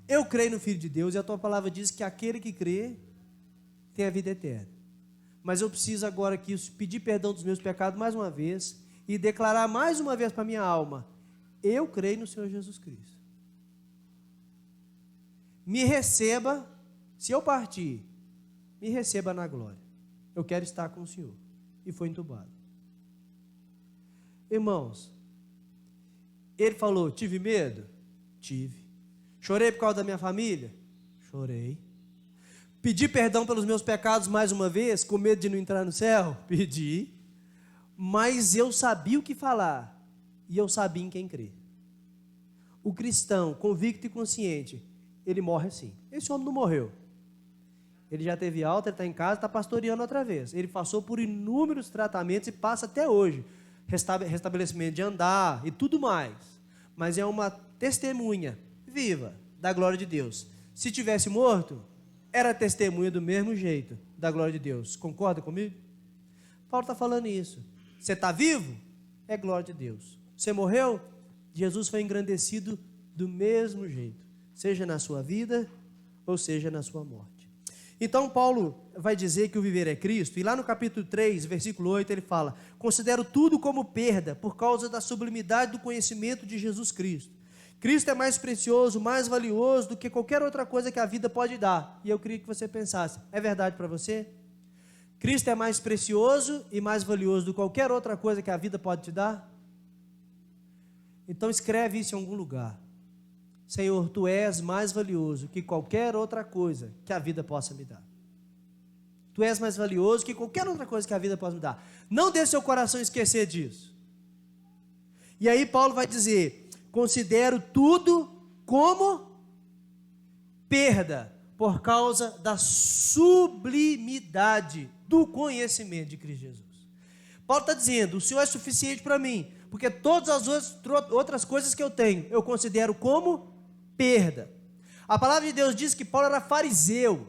eu creio no Filho de Deus, e a tua palavra diz que aquele que crê tem a vida eterna. Mas eu preciso agora aqui pedir perdão dos meus pecados mais uma vez e declarar mais uma vez para a minha alma, eu creio no Senhor Jesus Cristo. Me receba, se eu partir, me receba na glória. Eu quero estar com o Senhor. E foi entubado. Irmãos, ele falou, tive medo? Tive. Chorei por causa da minha família? Chorei. Pedi perdão pelos meus pecados mais uma vez, com medo de não entrar no céu? Pedi. Mas eu sabia o que falar, e eu sabia em quem crer. O cristão, convicto e consciente, ele morre assim. Esse homem não morreu. Ele já teve alta, ele está em casa, está pastoreando outra vez. Ele passou por inúmeros tratamentos e passa até hoje. Restabelecimento de andar e tudo mais. Mas é uma testemunha viva da glória de Deus. Se tivesse morto, era testemunha do mesmo jeito da glória de Deus. Concorda comigo? Paulo está falando isso. Você está vivo? É glória de Deus. Você morreu? Jesus foi engrandecido do mesmo jeito. Seja na sua vida ou seja na sua morte. Então Paulo vai dizer que o viver é Cristo, e lá no capítulo 3, versículo 8, ele fala, considero tudo como perda, por causa da sublimidade do conhecimento de Jesus Cristo. Cristo é mais precioso, mais valioso do que qualquer outra coisa que a vida pode dar. E eu queria que você pensasse, é verdade para você? Cristo é mais precioso e mais valioso do que qualquer outra coisa que a vida pode te dar? Então escreve isso em algum lugar. Senhor, Tu és mais valioso que qualquer outra coisa que a vida possa me dar. Tu és mais valioso que qualquer outra coisa que a vida possa me dar. Não deixe seu coração esquecer disso. E aí Paulo vai dizer, considero tudo como perda, por causa da sublimidade do conhecimento de Cristo Jesus. Paulo está dizendo, o Senhor é suficiente para mim, porque todas as outras coisas que eu tenho, eu considero como perda. A palavra de Deus diz que Paulo era fariseu.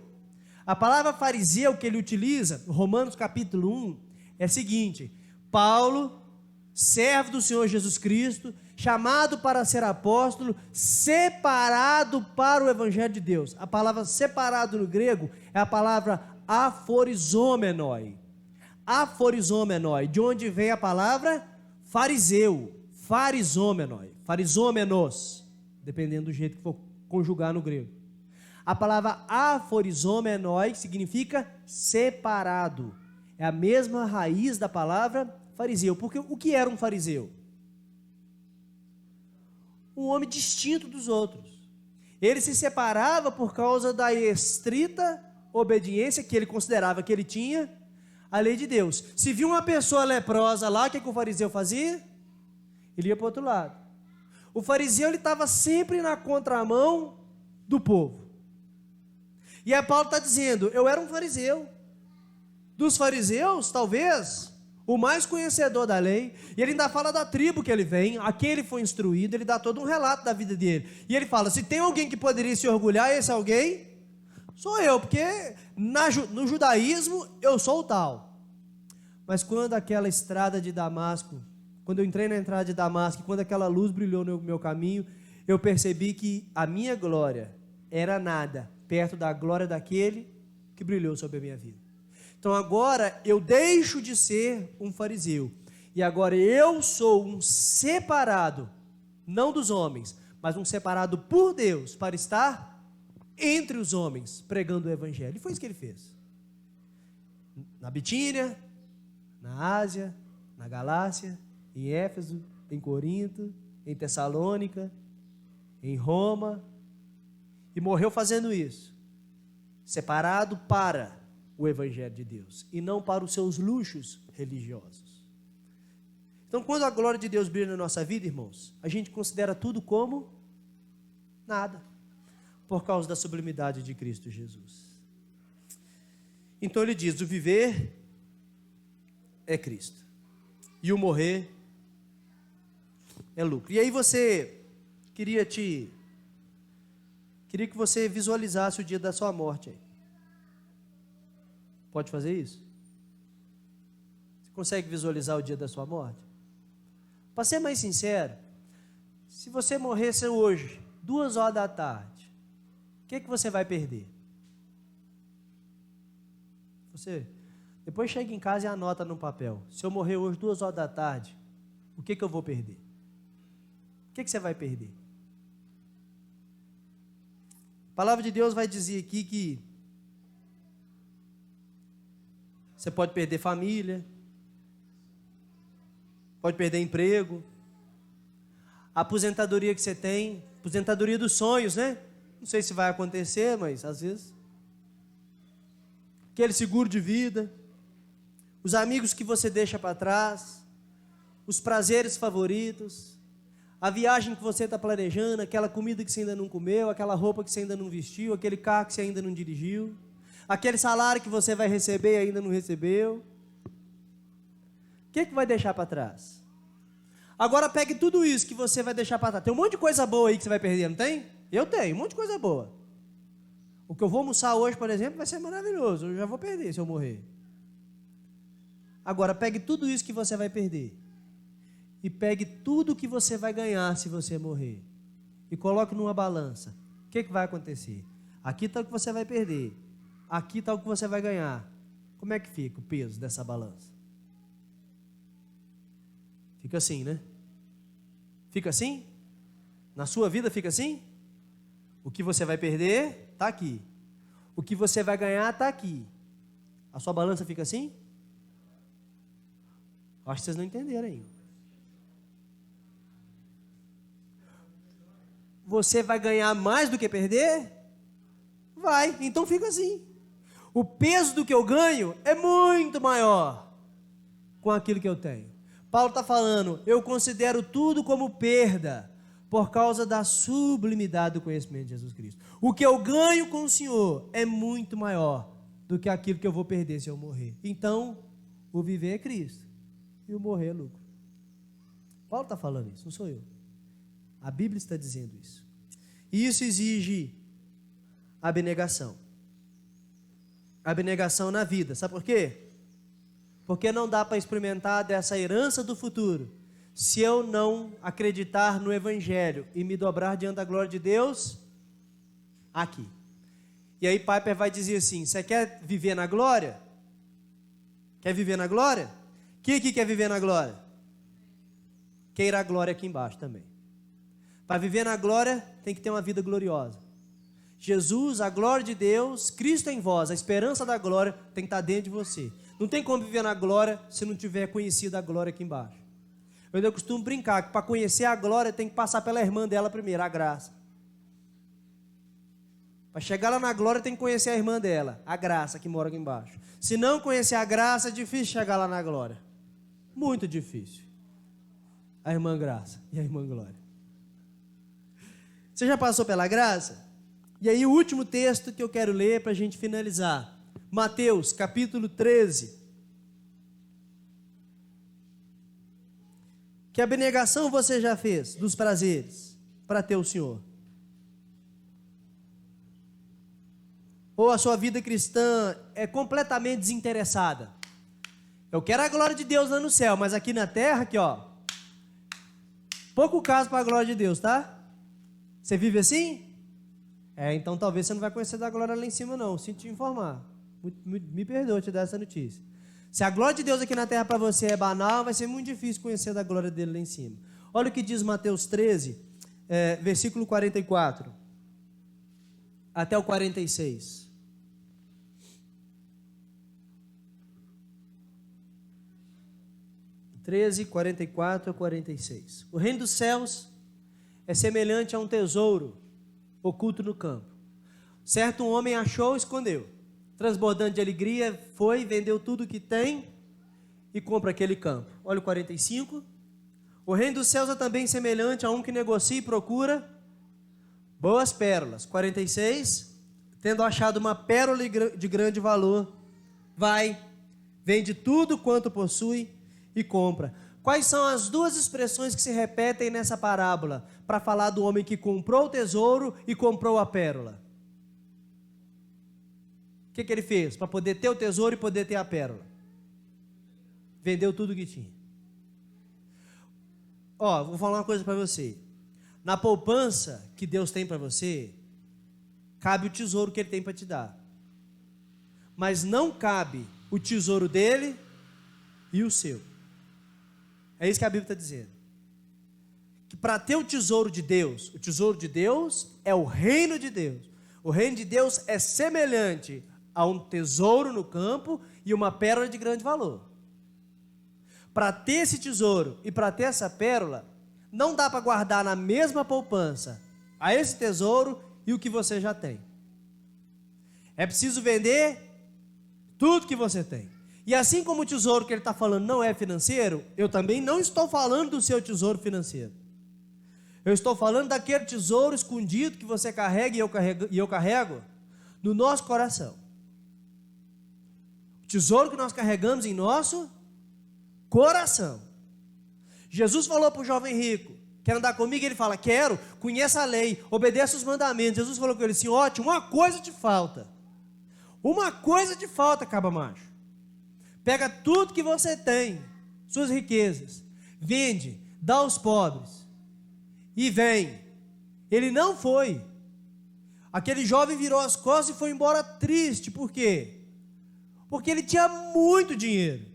A palavra fariseu que ele utiliza, Romanos capítulo 1, é a seguinte, Paulo, servo do Senhor Jesus Cristo, chamado para ser apóstolo, separado para o evangelho de Deus. A palavra separado no grego é a palavra aphorizomenoi. Aphorizomenoi, de onde vem a palavra fariseu, farizomenoi, farizomenos, dependendo do jeito que for conjugar no grego. A palavra aphorizomenoi significa separado. É a mesma raiz da palavra fariseu. Porque o que era um fariseu? Um homem distinto dos outros. Ele se separava por causa da estrita obediência que ele considerava que ele tinha à lei de Deus. Se viu uma pessoa leprosa lá, o que o fariseu fazia? Ele ia para o outro lado. O fariseu estava sempre na contramão do povo. E aí Paulo está dizendo, eu era um fariseu. Dos fariseus, talvez, o mais conhecedor da lei. E ele ainda fala da tribo que ele vem, a quem ele foi instruído, ele dá todo um relato da vida dele. E ele fala, se tem alguém que poderia se orgulhar, esse alguém sou eu, porque no judaísmo eu sou o tal. Mas quando aquela estrada de Damasco, quando eu entrei na entrada de Damasco, quando aquela luz brilhou no meu caminho, eu percebi que a minha glória era nada, perto da glória daquele que brilhou sobre a minha vida. Então agora eu deixo de ser um fariseu, e agora eu sou um separado, não dos homens, mas um separado por Deus, para estar entre os homens, pregando o evangelho. E foi isso que ele fez. Na Bitínia, na Ásia, na Galácia, em Éfeso, em Corinto, em Tessalônica, em Roma, e morreu fazendo isso, separado para o evangelho de Deus, e não para os seus luxos religiosos. Então, quando a glória de Deus brilha na nossa vida, irmãos, a gente considera tudo como nada. por causa da sublimidade de Cristo Jesus. Então ele diz: o viver é Cristo e o morrer é lucro. E aí queria que você visualizasse o dia da sua morte aí. Pode fazer isso? Você consegue visualizar o dia da sua morte? Para ser mais sincero, se você morresse hoje, 2h da tarde, o que você vai perder? Você depois chega em casa e anota no papel: se eu morrer hoje 2h da tarde, o que eu vou perder? O que você vai perder? A palavra de Deus vai dizer aqui que você pode perder família, pode perder emprego, a aposentadoria que você tem, aposentadoria dos sonhos, né? Não sei se vai acontecer, mas às vezes. Aquele seguro de vida, os amigos que você deixa para trás, os prazeres favoritos, a viagem que você está planejando, aquela comida que você ainda não comeu, aquela roupa que você ainda não vestiu, aquele carro que você ainda não dirigiu, aquele salário que você vai receber e ainda não recebeu. O que vai deixar para trás? Agora pegue tudo isso que você vai deixar para trás. Tem um monte de coisa boa aí que você vai perder, não tem? Eu tenho, um monte de coisa boa. O que eu vou almoçar hoje, por exemplo, vai ser maravilhoso. Eu já vou perder se eu morrer. Agora pegue tudo isso que você vai perder e pegue tudo que você vai ganhar se você morrer e coloque numa balança. O que vai acontecer? Aqui está o que você vai perder, aqui está o que você vai ganhar. Como é que fica o peso dessa balança? Fica assim, né? Fica assim? Na sua vida fica assim? O que você vai perder está aqui, o que você vai ganhar está aqui. A sua balança fica assim? Acho que vocês não entenderam ainda. Você vai ganhar mais do que perder? Vai, então fica assim. O peso do que eu ganho é muito maior com aquilo que eu tenho. Paulo está falando: eu considero tudo como perda por causa da sublimidade do conhecimento de Jesus Cristo. O que eu ganho com o Senhor é muito maior do que aquilo que eu vou perder se eu morrer. Então, o viver é Cristo e o morrer é lucro. Paulo está falando isso, não sou eu. A Bíblia está dizendo isso. E isso exige abnegação. Abnegação na vida. Sabe por quê? Porque não dá para experimentar dessa herança do futuro se eu não acreditar no Evangelho e me dobrar diante da glória de Deus aqui. E aí Piper vai dizer assim: você quer viver na glória? Quer viver na glória? Quem aqui quer viver na glória? Queira a glória aqui embaixo também. Para viver na glória tem que ter uma vida gloriosa. Jesus, a glória de Deus, Cristo em vós, a esperança da glória tem que estar dentro de você. Não tem como viver na glória se não tiver conhecido a glória aqui embaixo. Eu costumo brincar que para conhecer a glória tem que passar pela irmã dela primeiro, a graça. Para chegar lá na glória tem que conhecer a irmã dela, a graça que mora aqui embaixo. Se não conhecer a graça, é difícil chegar lá na glória. Muito difícil. A irmã graça e a irmã glória. Você já passou pela graça? E aí o último texto que eu quero ler para a gente finalizar. Mateus, capítulo 13. Que abnegação você já fez dos prazeres para ter o Senhor? Ou a sua vida cristã é completamente desinteressada? Eu quero a glória de Deus lá no céu, mas aqui na terra, aqui ó, pouco caso para a glória de Deus, tá? Você vive assim? Então talvez você não vai conhecer da glória lá em cima não, sinto te informar. Me perdoe te dar essa notícia. Se a glória de Deus aqui na terra para você é banal, vai ser muito difícil conhecer da glória dele lá em cima. Olha o que diz Mateus 13, versículo 44 até o 46. (13, 44 a 46). O reino dos céus é semelhante a um tesouro oculto no campo. Certo homem achou e escondeu. Transbordante de alegria, foi, vendeu tudo o que tem e compra aquele campo. Olha o 45. O reino dos céus é também semelhante a um que negocia e procura Boas pérolas. 46, tendo achado uma pérola de grande valor, vai, vende tudo quanto possui e compra. Quais são as duas expressões que se repetem nessa parábola para falar do homem que comprou o tesouro e comprou a pérola? O que ele fez para poder ter o tesouro e poder ter a pérola? Vendeu tudo que tinha. Vou falar uma coisa para você. Na poupança que Deus tem para você, cabe o tesouro que Ele tem para te dar. Mas não cabe o tesouro dele e o seu. É isso que a Bíblia está dizendo. Que para ter o tesouro de Deus é o reino de Deus. O reino de Deus é semelhante a um tesouro no campo e uma pérola de grande valor. Para ter esse tesouro e para ter essa pérola, não dá para guardar na mesma poupança a esse tesouro e o que você já tem. É preciso vender tudo que você tem. E assim como o tesouro que ele está falando não é financeiro, eu também não estou falando do seu tesouro financeiro. Eu estou falando daquele tesouro escondido que você carrega e eu carrego no nosso coração. O tesouro que nós carregamos em nosso coração. Jesus falou para o jovem rico: quer andar comigo? Ele fala: quero, conheça a lei, obedeça os mandamentos. Jesus falou com ele assim: ótimo, uma coisa te falta. Uma coisa te falta, caba macho. Pega tudo que você tem, suas riquezas, vende, dá aos pobres e vem. Ele não foi. Aquele jovem virou as costas e foi embora triste. Por quê? Porque ele tinha muito dinheiro.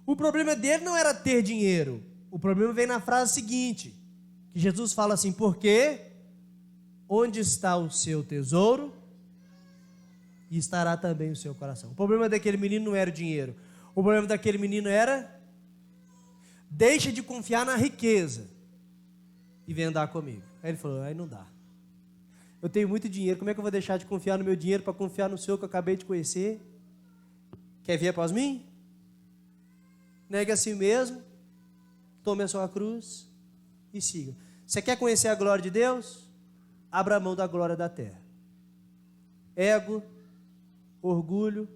O problema dele não era ter dinheiro. O problema vem na frase seguinte, que Jesus fala assim: porque onde está o seu tesouro, e estará também o seu coração. O problema daquele menino não era o dinheiro. O problema daquele menino era: deixa de confiar na riqueza e vem andar comigo. Aí ele falou: aí não dá. Eu tenho muito dinheiro, como é que eu vou deixar de confiar no meu dinheiro para confiar no seu que eu acabei de conhecer? Quer vir após mim? Negue a si mesmo, tome a sua cruz e siga. Você quer conhecer a glória de Deus? Abra mão da glória da terra. Ego, orgulho,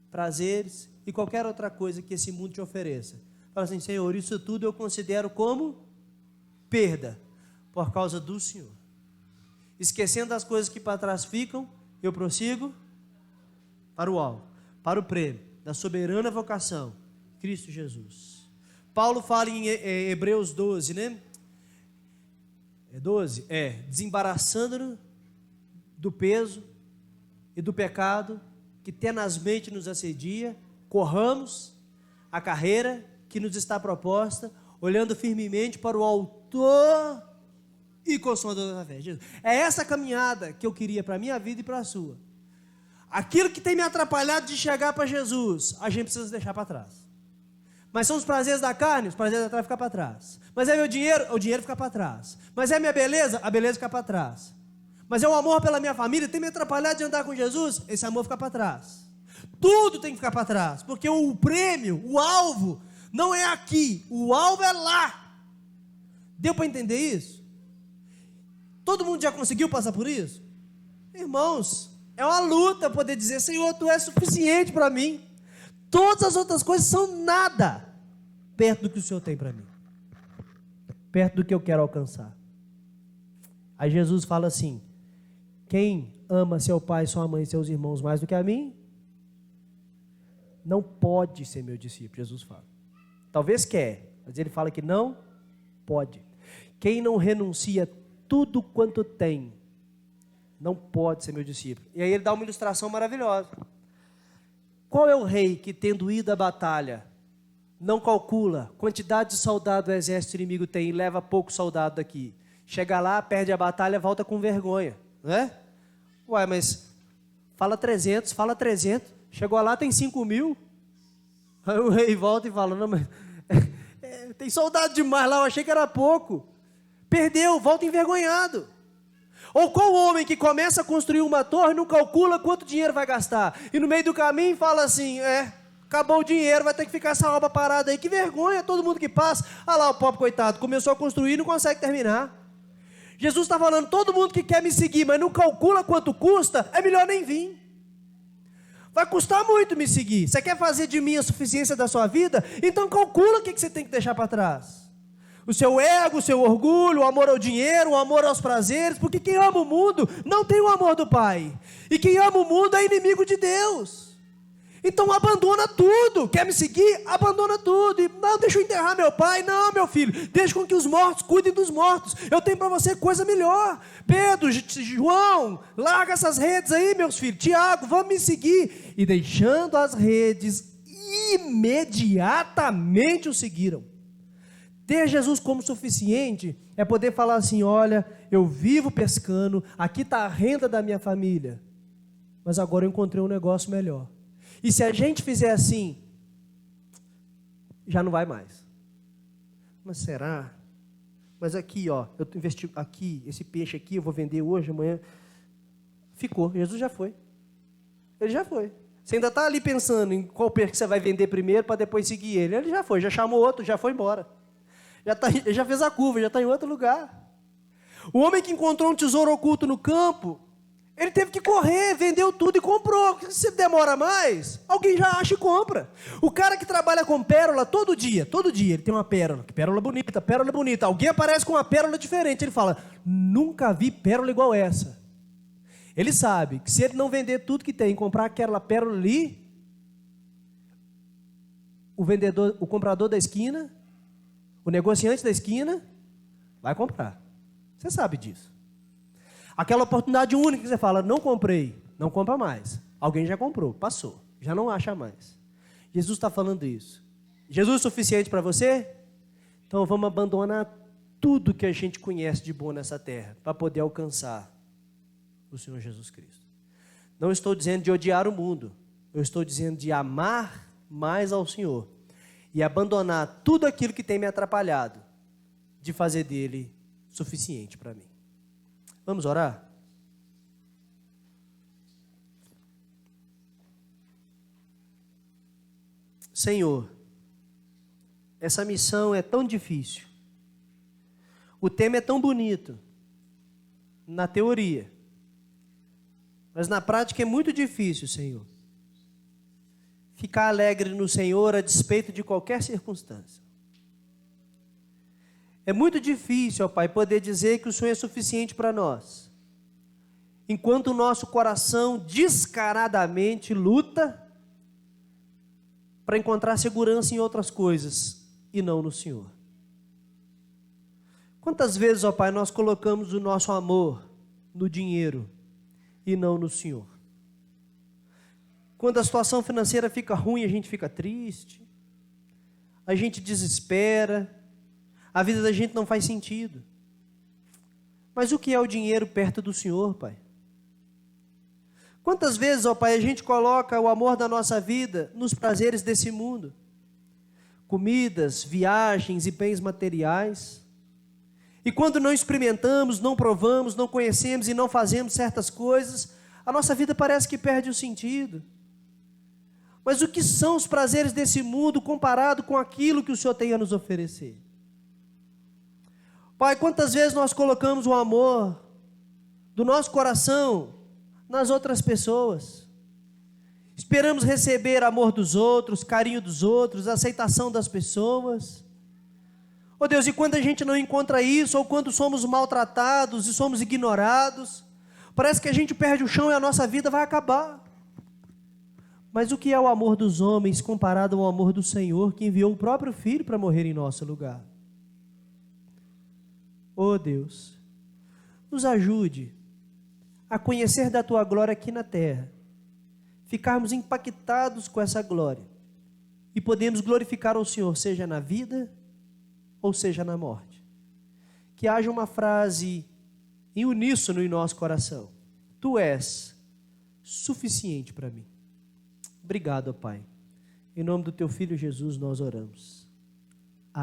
prazeres e qualquer outra coisa que esse mundo te ofereça. Fala assim: Senhor, isso tudo eu considero como perda por causa do Senhor. Esquecendo as coisas que para trás ficam, eu prossigo para o alvo, para o prêmio da soberana vocação, Cristo Jesus. Paulo fala em Hebreus 12, né? É 12? Desembaraçando-nos do peso e do pecado que tenazmente nos assedia, corramos a carreira que nos está proposta, olhando firmemente para o autor e consumador da fé. É essa caminhada que eu queria para a minha vida e para a sua. Aquilo que tem me atrapalhado de chegar para Jesus, a gente precisa deixar para trás. Mas são os prazeres da carne, os prazeres da carne ficam para trás. Mas é meu dinheiro, o dinheiro fica para trás. Mas é minha beleza, a beleza fica para trás. Mas é o amor pela minha família, tem me atrapalhado de andar com Jesus, esse amor fica para trás. Tudo tem que ficar para trás, porque o prêmio, o alvo, não é aqui, o alvo é lá. Deu para entender isso? Todo mundo já conseguiu passar por isso? Irmãos, é uma luta poder dizer: Senhor, Tu és suficiente para mim. Todas as outras coisas são nada perto do que o Senhor tem para mim, perto do que eu quero alcançar. Aí Jesus fala assim: quem ama seu pai, sua mãe e seus irmãos mais do que a mim, não pode ser meu discípulo. Jesus fala. Talvez quer, mas ele fala que não pode. Quem não renuncia tudo quanto tem, não pode ser meu discípulo. E aí ele dá uma ilustração maravilhosa. Qual é o rei que, tendo ido à batalha, não calcula quantidade de soldado o exército inimigo tem e leva pouco soldado daqui? Chega lá, perde a batalha, volta com vergonha, não é? Ué, mas fala 300, chegou lá, tem 5.000. Aí o rei volta e fala: não, mas tem soldado demais lá, eu achei que era pouco. Perdeu, volta envergonhado. Ou qual homem que começa a construir uma torre, não calcula quanto dinheiro vai gastar, e no meio do caminho fala assim: acabou o dinheiro, vai ter que ficar essa obra parada aí. Que vergonha, todo mundo que passa. Ah lá, o pobre coitado, começou a construir e não consegue terminar. Jesus está falando, todo mundo que quer me seguir, mas não calcula quanto custa, é melhor nem vir. Vai custar muito me seguir. Você quer fazer de mim a suficiência da sua vida? Então calcula o que você tem que deixar para trás. O seu ego, o seu orgulho, o amor ao dinheiro, o amor aos prazeres, porque quem ama o mundo não tem o amor do Pai. E quem ama o mundo é inimigo de Deus. Então abandona tudo. Quer me seguir? Abandona tudo. E, não, deixa eu enterrar meu pai. Não, meu filho, deixa com que os mortos cuidem dos mortos. Eu tenho para você coisa melhor. Pedro, João, larga essas redes aí, meus filhos. Tiago, vamos me seguir. E deixando as redes, imediatamente o seguiram. Ter Jesus como suficiente é poder falar assim, olha, eu vivo pescando, aqui está a renda da minha família, mas agora eu encontrei um negócio melhor. E se a gente fizer assim, já não vai mais. Mas será? Mas aqui, ó, eu investi aqui, esse peixe aqui, eu vou vender hoje, amanhã. Ficou, Jesus já foi. Ele já foi. Você ainda está ali pensando em qual peixe que você vai vender primeiro para depois seguir ele. Ele já foi, já chamou outro, já foi embora. Já fez a curva, já está em outro lugar. O homem que encontrou um tesouro oculto no campo, ele teve que correr, vendeu tudo e comprou. Se demora mais, alguém já acha e compra. O cara que trabalha com pérola todo dia ele tem uma pérola. Que pérola bonita, pérola bonita. Alguém aparece com uma pérola diferente, ele fala, nunca vi pérola igual essa. Ele sabe que se ele não vender tudo que tem, comprar aquela pérola ali, o comprador da esquina, o negociante da esquina vai comprar. Você sabe disso. Aquela oportunidade única que você fala, não comprei, não compra mais. Alguém já comprou, passou, já não acha mais. Jesus está falando isso. Jesus é suficiente para você? Então vamos abandonar tudo que a gente conhece de bom nessa terra para poder alcançar o Senhor Jesus Cristo. Não estou dizendo de odiar o mundo, eu estou dizendo de amar mais ao Senhor e abandonar tudo aquilo que tem me atrapalhado de fazer dele suficiente para mim. Vamos orar? Senhor, essa missão é tão difícil. O tema é tão bonito na teoria, mas na prática é muito difícil, Senhor. Ficar alegre no Senhor a despeito de qualquer circunstância. É muito difícil, ó Pai, poder dizer que o Senhor é suficiente para nós, enquanto o nosso coração descaradamente luta para encontrar segurança em outras coisas e não no Senhor. Quantas vezes, ó Pai, nós colocamos o nosso amor no dinheiro e não no Senhor? Quando a situação financeira fica ruim, a gente fica triste, a gente desespera, a vida da gente não faz sentido. Mas o que é o dinheiro perto do Senhor, Pai? Quantas vezes, ó Pai, a gente coloca o amor da nossa vida nos prazeres desse mundo? Comidas, viagens e bens materiais. E quando não experimentamos, não provamos, não conhecemos e não fazemos certas coisas, a nossa vida parece que perde o sentido. Mas o que são os prazeres desse mundo comparado com aquilo que o Senhor tem a nos oferecer? Pai, quantas vezes nós colocamos o amor do nosso coração nas outras pessoas? Esperamos receber amor dos outros, carinho dos outros, aceitação das pessoas. Oh Deus, e quando a gente não encontra isso, ou quando somos maltratados e somos ignorados, parece que a gente perde o chão e a nossa vida vai acabar. Mas o que é o amor dos homens comparado ao amor do Senhor, que enviou o próprio Filho para morrer em nosso lugar? Oh Deus, nos ajude a conhecer da Tua glória aqui na terra, ficarmos impactados com essa glória e podemos glorificar ao Senhor, seja na vida ou seja na morte. Que haja uma frase em uníssono em nosso coração: Tu és suficiente para mim. Obrigado, ó Pai. Em nome do Teu Filho Jesus nós oramos.